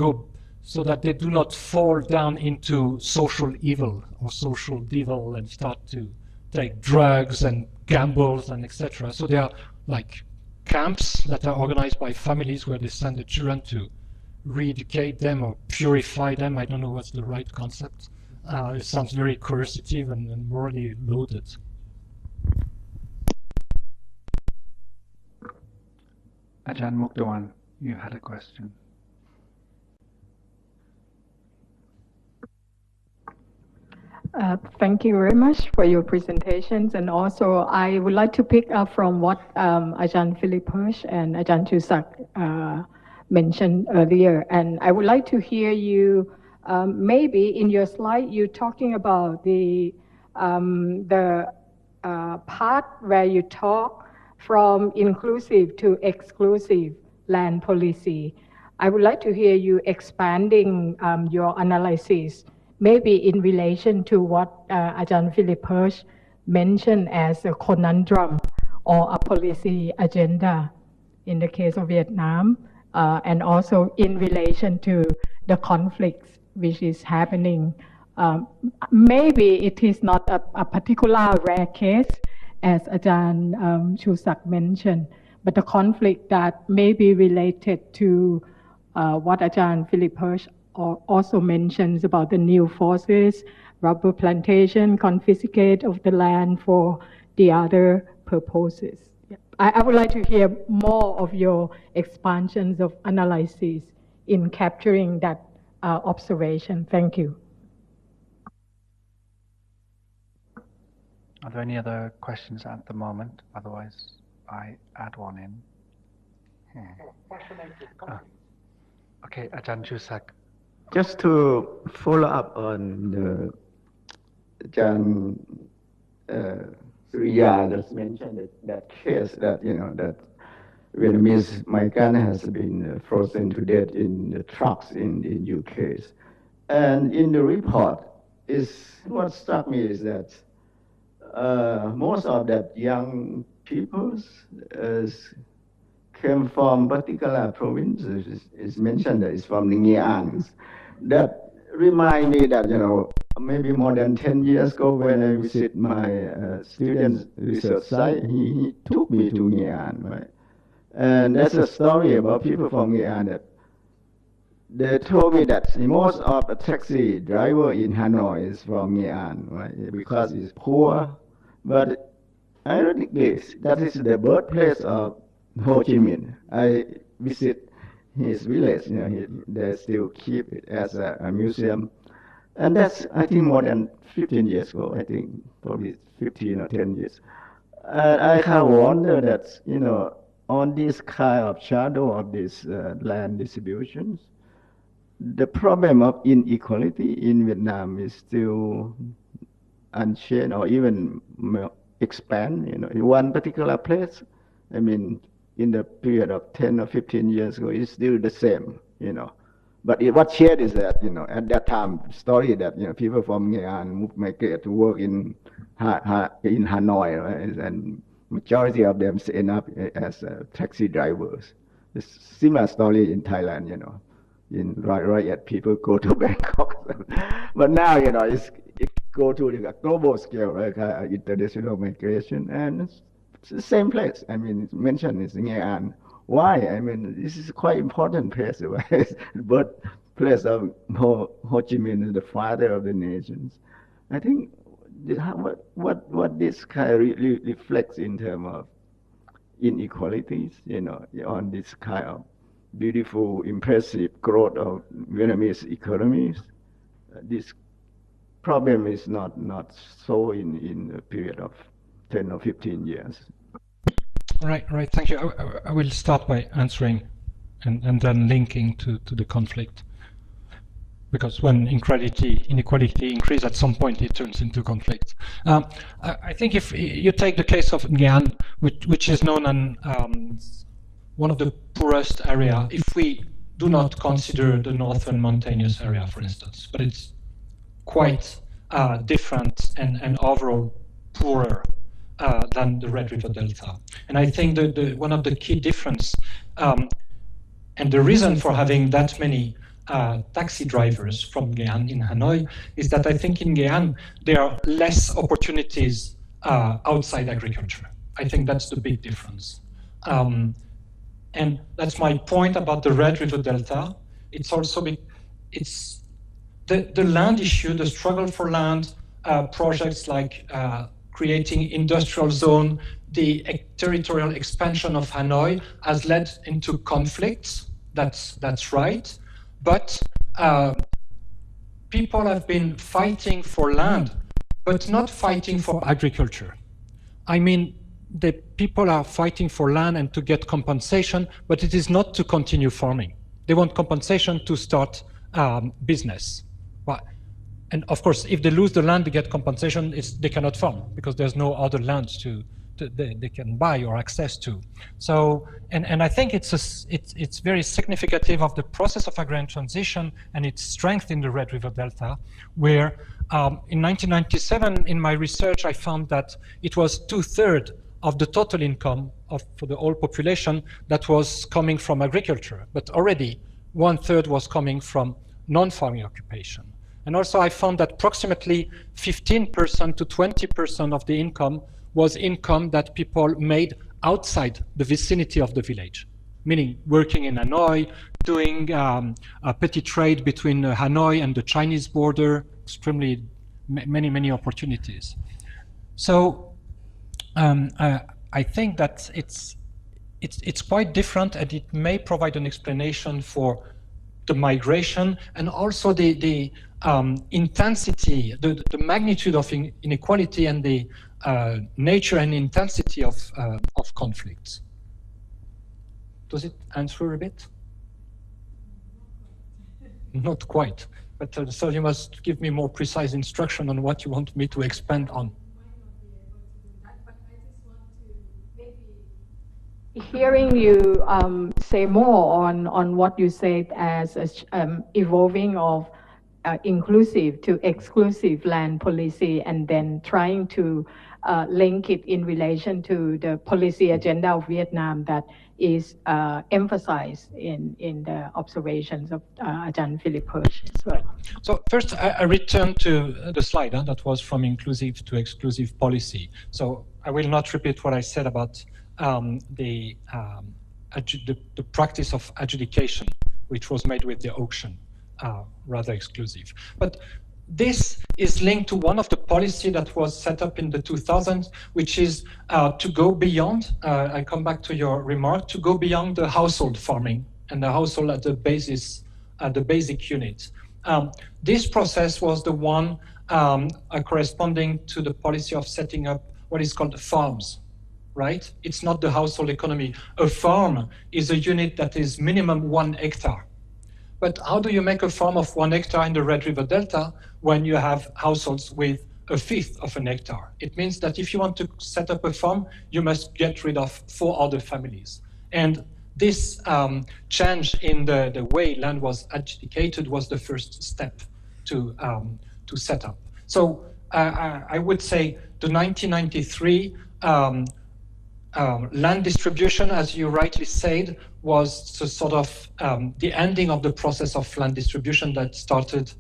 B: do not fall down into social evil or social devil and start to take drugs and gambles and etc. So there are like camps that are organized by families where they send the children to re-educate them or purify them. I don't know what's the right concept. It sounds very coercive and morally loaded.
A: Ajahn Mukdawan, you had a question.
I: Thank you very much for your presentations, and also I would like to pick up from what Ajahn Philip Hirsch and Ajahn Chusak mentioned earlier, and I would like to hear you, maybe in your slide you're talking about the part where you talk from inclusive to exclusive land policy. I would like to hear you expanding your analysis, maybe in relation to what Ajahn Philip Hirsch mentioned as a conundrum or a policy agenda in the case of Vietnam, and also in relation to the conflicts which is happening. Maybe it is not a particular rare case, as Ajahn Chusak mentioned, but the conflict that may be related to what Ajahn Philip Hirsch also mentions about the new forces, rubber plantation, confiscate of the land for the other purposes. I would like to hear more of your expansions of analysis in capturing that observation. Thank you.
A: Are there any other questions at the moment? Otherwise, I add one in. Okay, Ajahn Chusak.
G: Just to follow up on the Ajahn Surya just mentioned that case that, that Vietnamese migrant has been frozen to death in the trucks in UK. And in the report, what struck me is that most of that young people came from particular provinces. It's mentioned that it's from the Gironde. That remind me that, maybe more than 10 years ago when I visit my student research site, he took me to Gironde, right? And that's a story about people from Gironde. They told me that most of the taxi driver in Hanoi is from Gironde, right? Because it's poor. But ironically, that is the birthplace of Ho Chi Minh. I visit his village, they still keep it as a museum. And that's, I think, more than 15 years ago, I think, probably 15 or 10 years. And I have wondered that, on this kind of shadow of these land distributions, the problem of inequality in Vietnam is still unchanged or even expand, in one particular place. I mean, in the period of 10 or 15 years ago, it's still the same, But what changed is that, at that time, story that, people from Gironde migrate to work in Hanoi, right? And majority of them end up as taxi drivers. It's similar story in Thailand, in right people go to Bangkok. But now, it go to the global scale, right? International migration, and it's the same place. I mean, it's mentioned it's Gironde. Why? I mean, this is quite important place, right? Birthplace of Ho Chi Minh, the father of the nations. I think what this kind of really reflects in terms of inequalities, on this kind of beautiful, impressive growth of Vietnamese economies. This problem is not so in a period of 10 or 15 years.
B: Right. Thank you. I will start by answering and then linking to the conflict. Because when inequality increases, at some point it turns into conflict. I think if you take the case of Gironde, which is known as one of the poorest area, if we do not consider the northern mountainous area, for instance, but it's quite different and overall poorer than the Red River Delta. And I think one of the key difference and the reason for having that many taxi drivers from Gironde in Hanoi is that I think in Gironde there are less opportunities outside agriculture. I think that's the big difference. And that's my point about the Red River Delta. It's also it's the land issue, the struggle for land, projects like creating industrial zone, the territorial expansion of Hanoi has led into conflicts. That's right. But people have been fighting for land, but not fighting for agriculture. I mean, the people are fighting for land and to get compensation, but it is not to continue farming. They want compensation to start business. And of course, if they lose the land, they get compensation. They cannot farm because there's no other land they can buy or access to. So, and I think it's very significant of the process of agrarian transition and its strength in the Red River Delta, where in 1997, in my research, I found that it was 2/3 of the total income for the whole population that was coming from agriculture, but already 1/3 was coming from non-farming occupation. And also I found that approximately 15% to 20% of the income was income that people made outside the vicinity of the village, meaning working in Hanoi, doing a petty trade between Hanoi and the Chinese border, extremely many opportunities. So I think that it's quite different, and it may provide an explanation for the migration and also the intensity, the magnitude of inequality and the nature and intensity of conflicts. Does it answer a bit? Not quite, but so you must give me more precise instruction on what you want me to expand on.
I: Hearing you say more on what you said as evolving of inclusive to exclusive land policy, and then trying to link it in relation to the policy agenda of Vietnam that is emphasized in the observations of Ajahn Philip Hirsch as well.
B: So first, I return to the slide that was from inclusive to exclusive policy. So I will not repeat what I said about the practice of adjudication, which was made with the auction, rather exclusive. But this is linked to one of the policy that was set up in the 2000s, which is to go beyond, I come back to your remark, to go beyond the household farming and the household at the basis, at the basic unit. This process was the one corresponding to the policy of setting up what is called farms, right? It's not the household economy. A farm is a unit that is minimum 1 hectare. But how do you make a farm of 1 hectare in the Red River Delta when you have households with 1/5 of an hectare? It means that if you want to set up a farm, you must get rid of 4 other families. And
D: this change in the way land was adjudicated was the first step to set up. So I would say the 1993 land distribution, as you rightly said, was sort of the ending of the process of land distribution that started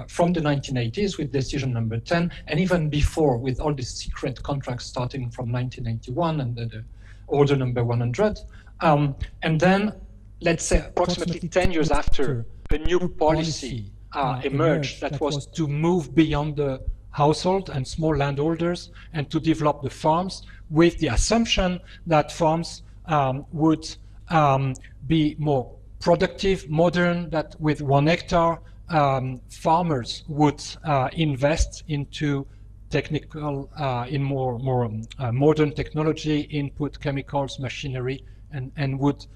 D: from the 1980s with decision number 10, and even before with all the secret contracts starting from 1981 and the order number 100. And then, let's say approximately 10 years after, a new policy emerged that was
B: to move beyond the household and small landholders and to develop the farms with the assumption that farms would be more productive, modern, that with 1 hectare, farmers would invest into technical, in more modern technology, input chemicals, machinery, and would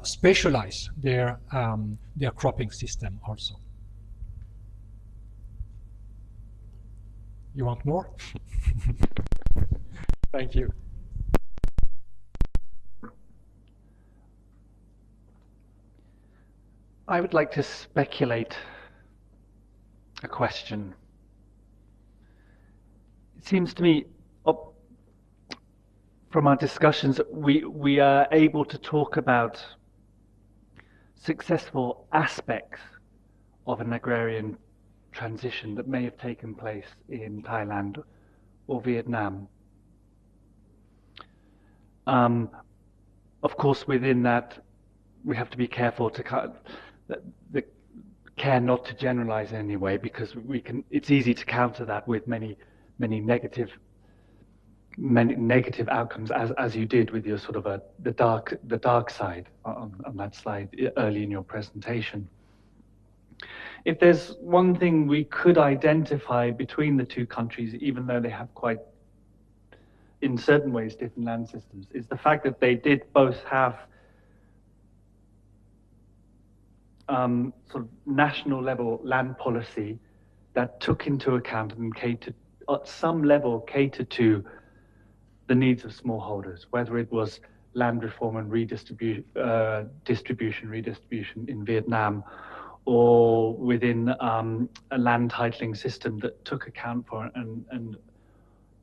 B: specialize their cropping system also. You want more? Thank you.
A: I would like to speculate a question. It seems to me, from our discussions, we are able to talk about successful aspects of an agrarian transition that may have taken place in Thailand or Vietnam. Of course, within that, we have to be careful to the care not to generalize in any way, because it's easy to counter that with many negative outcomes, as you did with your sort of the dark side on that slide early in your presentation. If there's one thing we could identify between the two countries, even though they have quite, in certain ways, different land systems, is the fact that they did both have sort of national level land policy that took into account and catered, at some level, catered to the needs of smallholders, whether it was land reform and redistribution in Vietnam, or within a land titling system that took account for and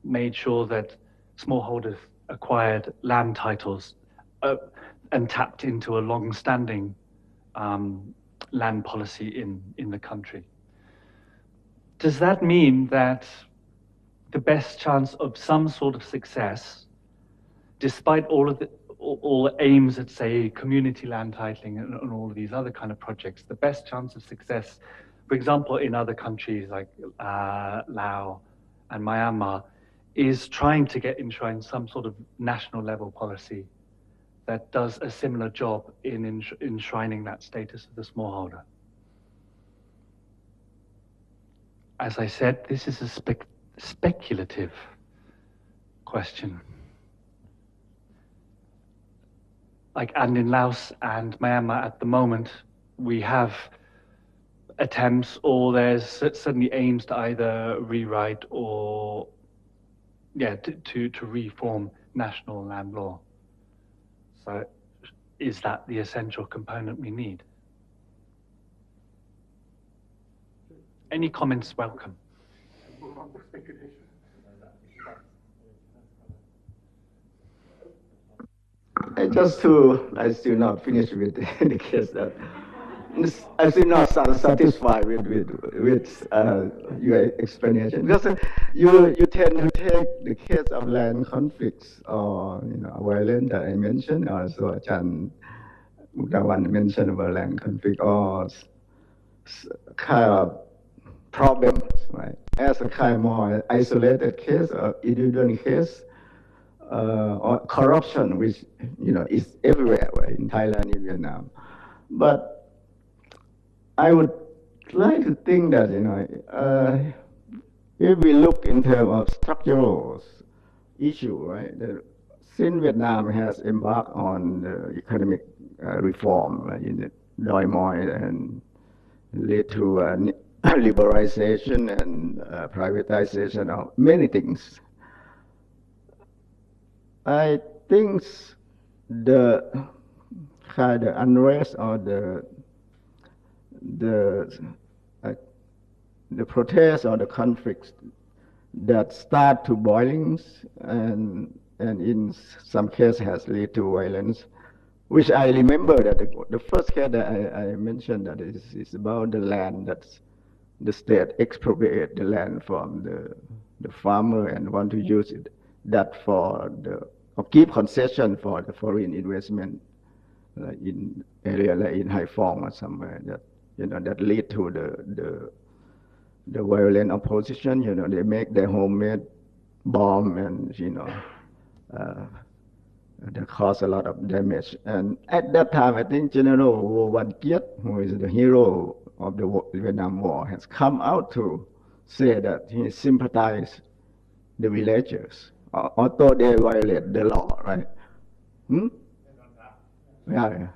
A: made sure that smallholders acquired land titles and tapped into a long-standing land policy in the country. Does that mean that the best chance of some sort of success, despite all aims at, say, community land titling and all of these other kind of projects, the best chance of success, for example, in other countries like Laos and Myanmar, is trying to get enshrined some sort of national level policy that does a similar job in enshrining that status of the smallholder? As I said, this is a speculative question. And in Laos and Myanmar at the moment, we have attempts, or there's certainly aims to either rewrite or, to reform national land law. So is that the essential component we need? Any comments welcome?
G: I still not finished with the case that I still not satisfied with your explanation, because you tend to take the case of land conflicts or violence that I mentioned. Also, Chan Mukdawan mentioned about land conflict or kind of problems, right? As a kind of more isolated case or individual case. Or corruption, which is everywhere, right, in Thailand, in Vietnam. But I would like to think that if we look in terms of structural issue, right, since Vietnam has embarked on the economic reform, right, in the Doi Moi and led to liberalization and privatization of many things. I think the kind of unrest or the protests or the conflicts that start to boilings and in some cases has led to violence, which I remember that the first case that I mentioned that is about the land that the state expropriate the land from the farmer and want to use it that for or give concession for the foreign investment in area like in Haiphong or somewhere that that lead to the violent opposition. They make their homemade bomb and that cause a lot of damage. And at that time, I think General Van Kiet, who is the hero of the Vietnam War, has come out to say that he sympathized the villagers, although they violate the law, right? Yeah.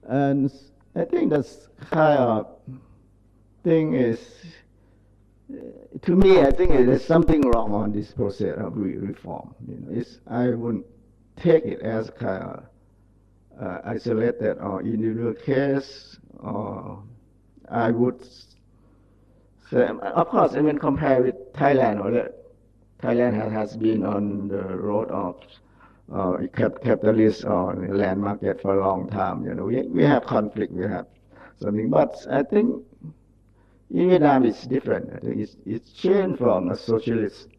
G: And I think that's kind of thing is, to me, I think there's something wrong on this process of reform. I wouldn't take it as kind of isolated or individual case. Or I would say, of course, I mean, compare with Thailand, or Thailand has been on the road of capitalist or land market for a long time. We have conflict, we have something, but I think in Vietnam it's different. I think it's changed from a socialist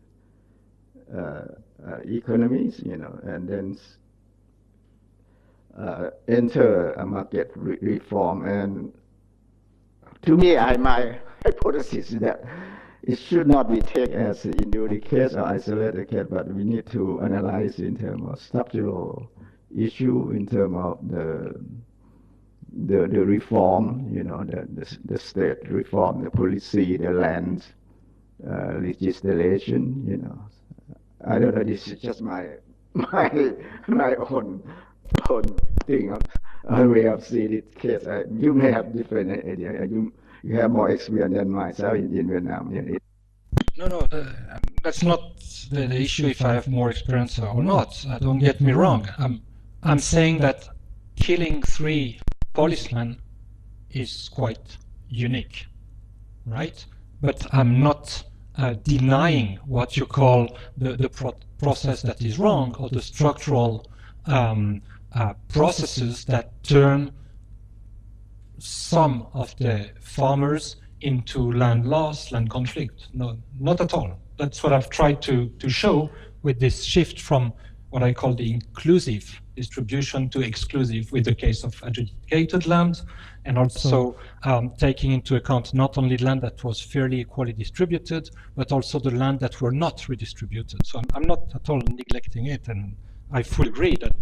G: economies, and then enter a market reform. And to me, my hypothesis is that it should not be taken as an individual case or isolated case, but we need to analyze in terms of structural issue, in terms of the reform, the state reform, the policy, the land legislation, I don't know. This is just my own thing of way of seeing this case. You may have different idea. You have more experience than myself in Vietnam.
B: No, that's not the issue. If I have more experience or not, don't get me wrong. I'm saying that killing 3 policemen is quite unique, right? But I'm not denying what you call the process that is wrong, or the structural processes that turn some of the farmers into land loss, land conflict. No, not at all. That's what I've tried to show with this shift from what I call the inclusive distribution to exclusive, with the case of adjudicated land, and also taking into account not only land that was fairly equally distributed, but also the land that were not redistributed. So I'm not at all neglecting it, and I fully agree that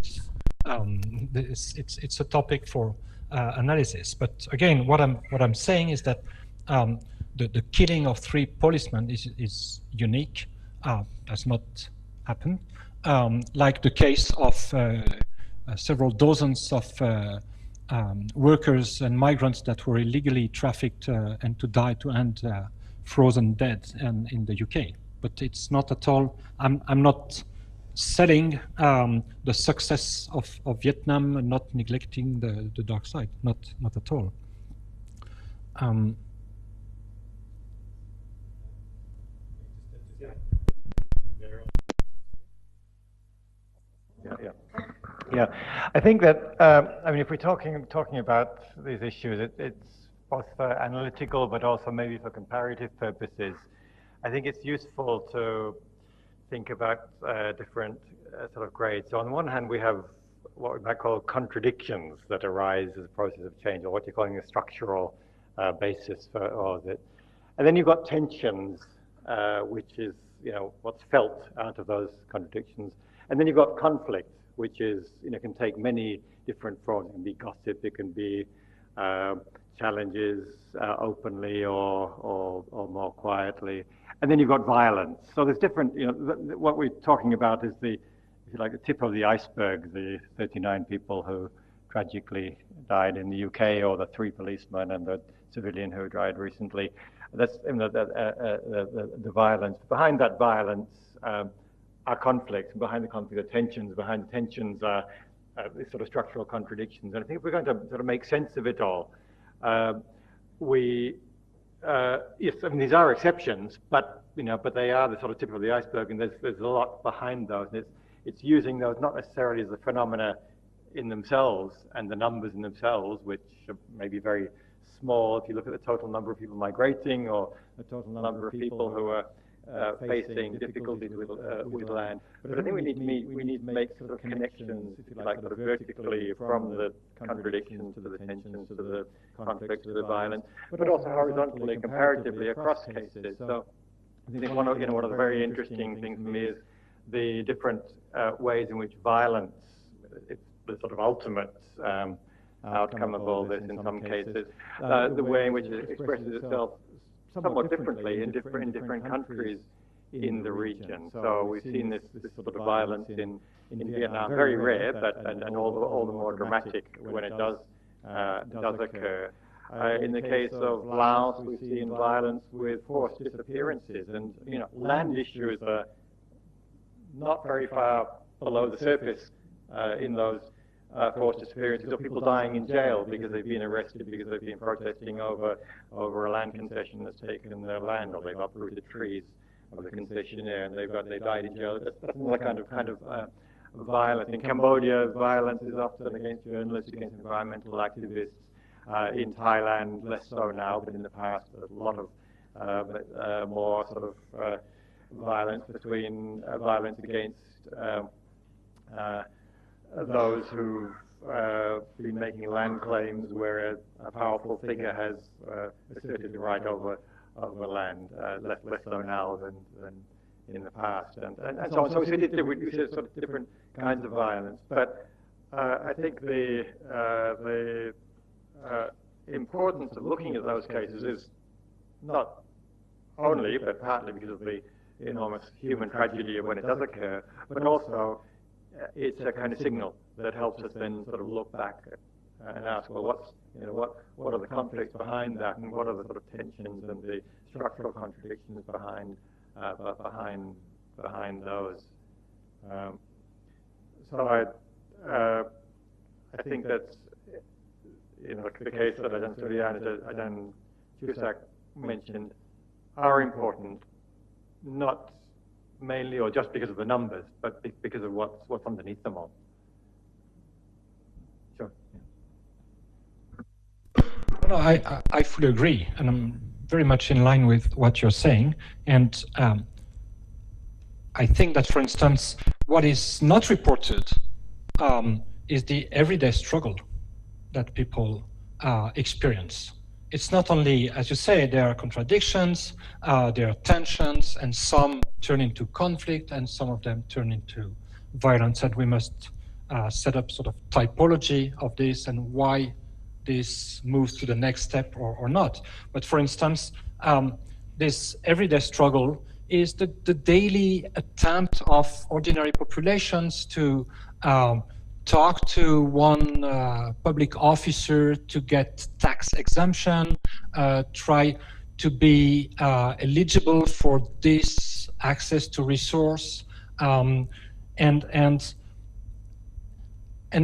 B: it's a topic for analysis. But again, what I'm saying is that the killing of 3 policemen is unique. Does not happen. Like the case of several dozens of workers and migrants that were illegally trafficked and to end frozen dead in the UK. But it's not at all. I'm not selling the success of Vietnam and not neglecting the dark side. Not at all.
F: Yeah. I think that I mean, if we're talking about these issues, it's both for analytical but also maybe for comparative purposes. I think it's useful to think about different sort of grades. So on one hand, we have what we might call contradictions that arise as a process of change, or what you're calling a structural basis for all of it. And then you've got tensions, which is what's felt out of those contradictions. And then you've got conflict, which is can take many different forms. It can be gossip, it can be challenges openly or more quietly. And then you've got violence. So there's different, what we're talking about is the, if you like, the tip of the iceberg, the 39 people who tragically died in the UK, or the 3 policemen and the civilian who died recently. That's the violence. Behind that violence are conflicts. Behind the conflict are tensions. Behind the tensions are these sort of structural contradictions. And I think if we're going to sort of make sense of it all, yes, I mean, these are exceptions, but but they are the sort of tip of the iceberg, and there's a lot behind those, and it's using those not necessarily as the phenomena in themselves and the numbers in themselves, which are maybe very small if you look at the total number of people migrating or the total number of people who are facing difficulties with land. But I think we need to make sort of connections, if you like, sort of vertically from the contradictions to the tensions to the conflicts to the violence, but also horizontally, comparatively across cases. So I think one of the very interesting things for me is the different ways in which violence, it's the sort of ultimate outcome of all this in some cases, the way in which it expresses itself somewhat differently in different countries in the region. So we've seen this sort of violence in Vietnam, very rare, but and all the more dramatic when it does occur. In the case of Laos, we've seen violence with forced disappearances, and land issues are not very far below the surface in those forced disappearances, or people dying in jail because they've been arrested because they've been protesting over a land concession that's taken their land, or they've uprooted trees of the concessionaire and they died in jail. That's another kind of violence. In Cambodia, violence is often against journalists, against environmental activists. In Thailand, less so now, but in the past, a lot of more sort of violence against those who've been making land claims where a powerful figure has asserted the right over land, less so now than in the past, and so on. So we see sort of different kinds of violence, but I think the importance of looking at those cases is not only, but partly because of the enormous human tragedy of when it does occur, but also it's a kind of signal that helps us then sort of look back and ask, well, what are the conflicts behind that, and what are the sort of tensions and the structural contradictions behind those. So I think that's the case that Ajahn Surya and Ajahn Chusak mentioned are important, not mainly or just because of the numbers, but because of what's underneath them all. Sure. Yeah.
B: No, I fully agree, and I'm very much in line with what you're saying. And I think that, for instance, what is not reported is the everyday struggle that people experience. It's not only, as you say, there are contradictions, there are tensions, and some turn into conflict, and some of them turn into violence, and we must set up sort of typology of this and why this moves to the next step or not. But for instance, this everyday struggle is the daily attempt of ordinary populations to talk to one public officer to get tax exemption, try to be eligible for this access to resource, and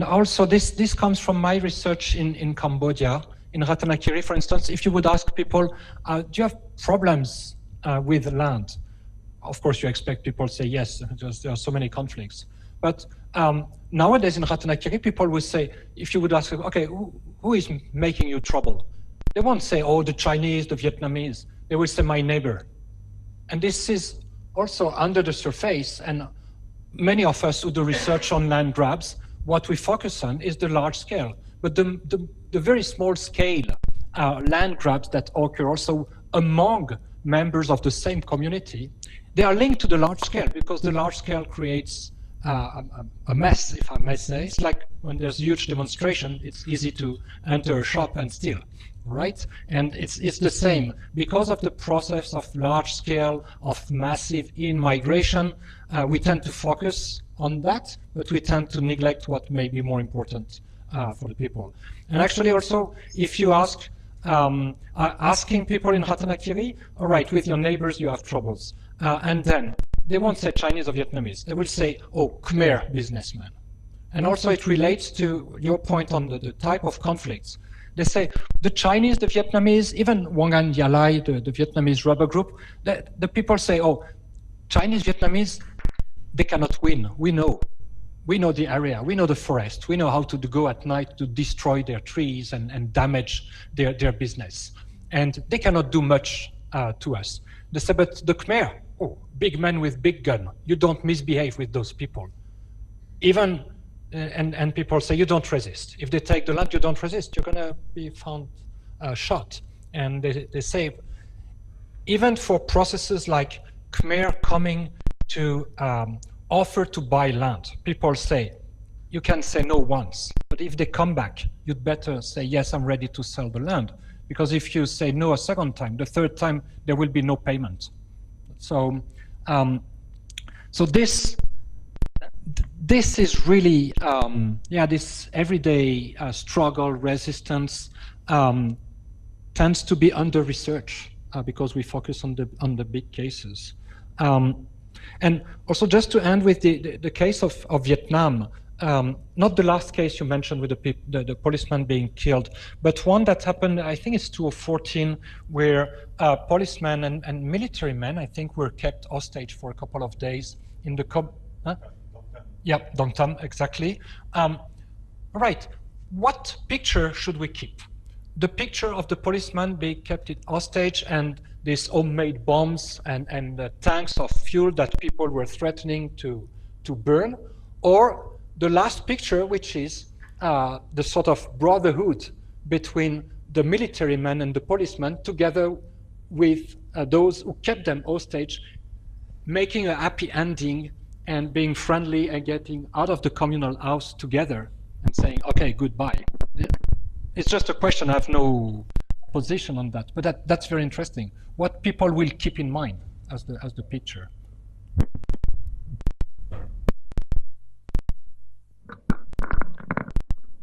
B: also this comes from my research in Cambodia, in Ratanakiri, for instance. If you would ask people, do you have problems with land? Of course, you expect people to say yes, there are so many conflicts. But nowadays in Ratanakiri, people will say, if you would ask, okay, who is making you trouble? They won't say, oh, the Chinese, the Vietnamese. They will say, my neighbor. And this is also under the surface, and many of us who do research on land grabs, what we focus on is the large scale. But the very small scale land grabs that occur also among members of the same community, they are linked to the large scale, because the large scale creates a mess, if I may say. It's like when there's a huge demonstration, it's easy to enter a shop and steal, right? And it's the same. Because of the process of large scale, of massive in-migration, we tend to focus on that, but we tend to neglect what may be more important for the people. And actually also, if you ask, asking people in Ratanakiri, all right, with your neighbors you have troubles, and then they won't say Chinese or Vietnamese. They will say, oh, Khmer businessman, And also it relates to your point on the type of conflicts. They say the Chinese, the Vietnamese, even Wang An Yalai, the Vietnamese rubber group, the people say, oh, Chinese, Vietnamese, they cannot win. We know the area, we know the forest, we know how to go at night to destroy their trees and damage their business. And they cannot do much to us. They say, but the Khmer, oh, big men with big gun, you don't misbehave with those people. Even, and people say, you don't resist. If they take the land, you don't resist, you're gonna be found shot. And they say, even for processes like Khmer coming to offer to buy land, people say, you can say no once, but if they come back, you'd better say, yes, I'm ready to sell the land. Because if you say no a second time, the third time, there will be no payment. So, so this is really, this everyday struggle, resistance tends to be under research because we focus on the big cases. And also just to end with the case of Vietnam, not the last case you mentioned with the policeman being killed, but one that happened, I think it's 2014, where policemen and military men, I think, were kept hostage for a couple of days in the Dong Tam, exactly. Right, what picture should we keep? The picture of the policeman being kept hostage and these homemade bombs and tanks of fuel that people were threatening to burn, or the last picture, which is the sort of brotherhood between the military men and the policemen, together with those who kept them hostage, making a happy ending and being friendly and getting out of the communal house together and saying, okay, goodbye. It's just a question, I have no position on that, but that's very interesting. What people will keep in mind as the picture.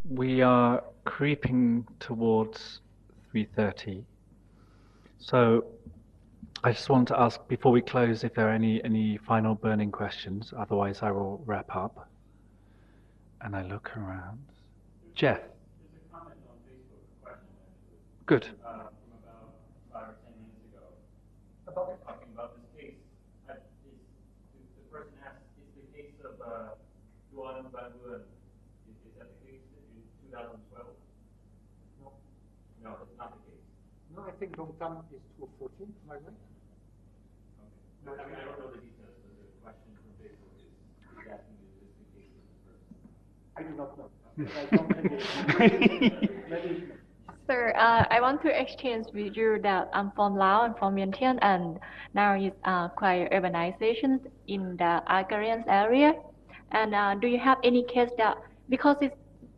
A: We are creeping towards 3:30. So I just want to ask before we close if there are any final burning questions, otherwise I will wrap up. And I look around. Jeff.
J: There's a comment on Facebook, a question actually.
A: Good.
J: From about 5 or 10 minutes ago. Talking about this case. The person asked, is the case of Yuan Van Nguyen, is that the case in 2012?
D: No.
J: No, it's not the case.
D: No, I think Dong Tam is 2014, am I right?
J: Okay. I mean, I don't know the details, but the question from Facebook is asking you if this is the case of this person.
D: I do not know.
K: Sir, I want to exchange with you that I'm from Laos and from Vientiane, and now it's quite urbanization in the agrarian area. And do you have any case that, because it's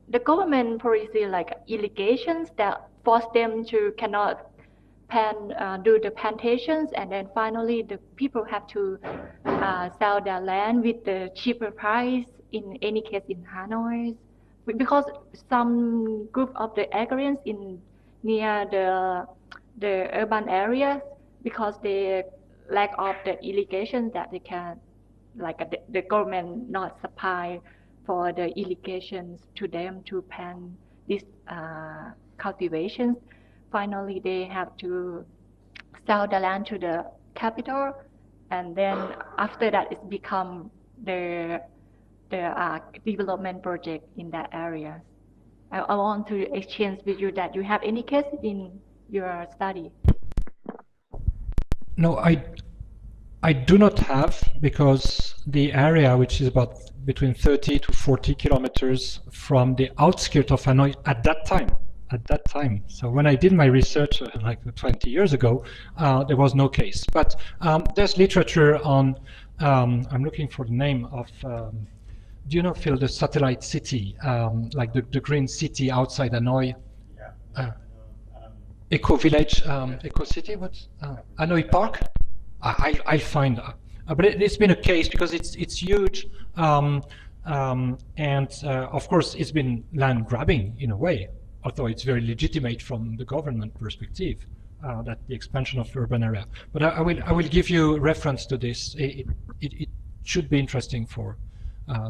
K: the government policy like irrigations that force them to cannot do the plantations, and then finally the people have to sell their land with the cheaper price, in any case in Hanoi? Because some group of the agrarians near the urban areas, because they lack of the irrigation that they can, like the government not supply for the irrigations to them to plant these cultivations. Finally, they have to sell the land to the capital, and then after that, it's become the development project in that area. I want to exchange with you that you have any case in your study.
B: No, I do not have, because the area, which is about between 30 to 40 kilometers from the outskirts of Hanoi at that time. So when I did my research like 20 years ago, there was no case. But there's literature on, I'm looking for the name of, do you know, Phil, the satellite city, like the green city outside Hanoi? Yeah. Eco Village, Eco City, what's Hanoi Park? I'll find, but it's been a case because it's huge, and of course it's been land grabbing in a way, although it's very legitimate from the government perspective, that the expansion of the urban area. But I will give you reference to this. It should be interesting for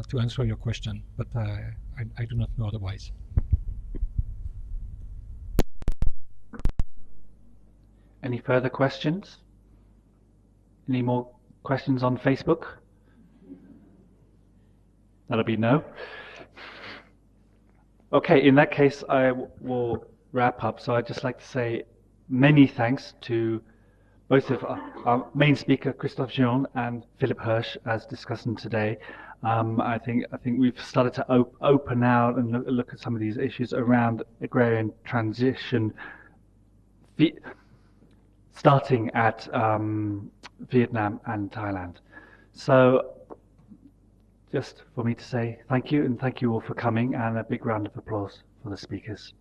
B: to answer your question, but I do not know otherwise.
A: Any further questions? Any more questions on Facebook? That'll be no. Okay, in that case, I will wrap up. So I'd just like to say many thanks to both of our main speaker, Christophe Gironde, and Philippe Hirsch, as discussing today. I think we've started to open out and look at some of these issues around agrarian transition, starting at Vietnam and Thailand. So just for me to say thank you, and thank you all for coming, and a big round of applause for the speakers.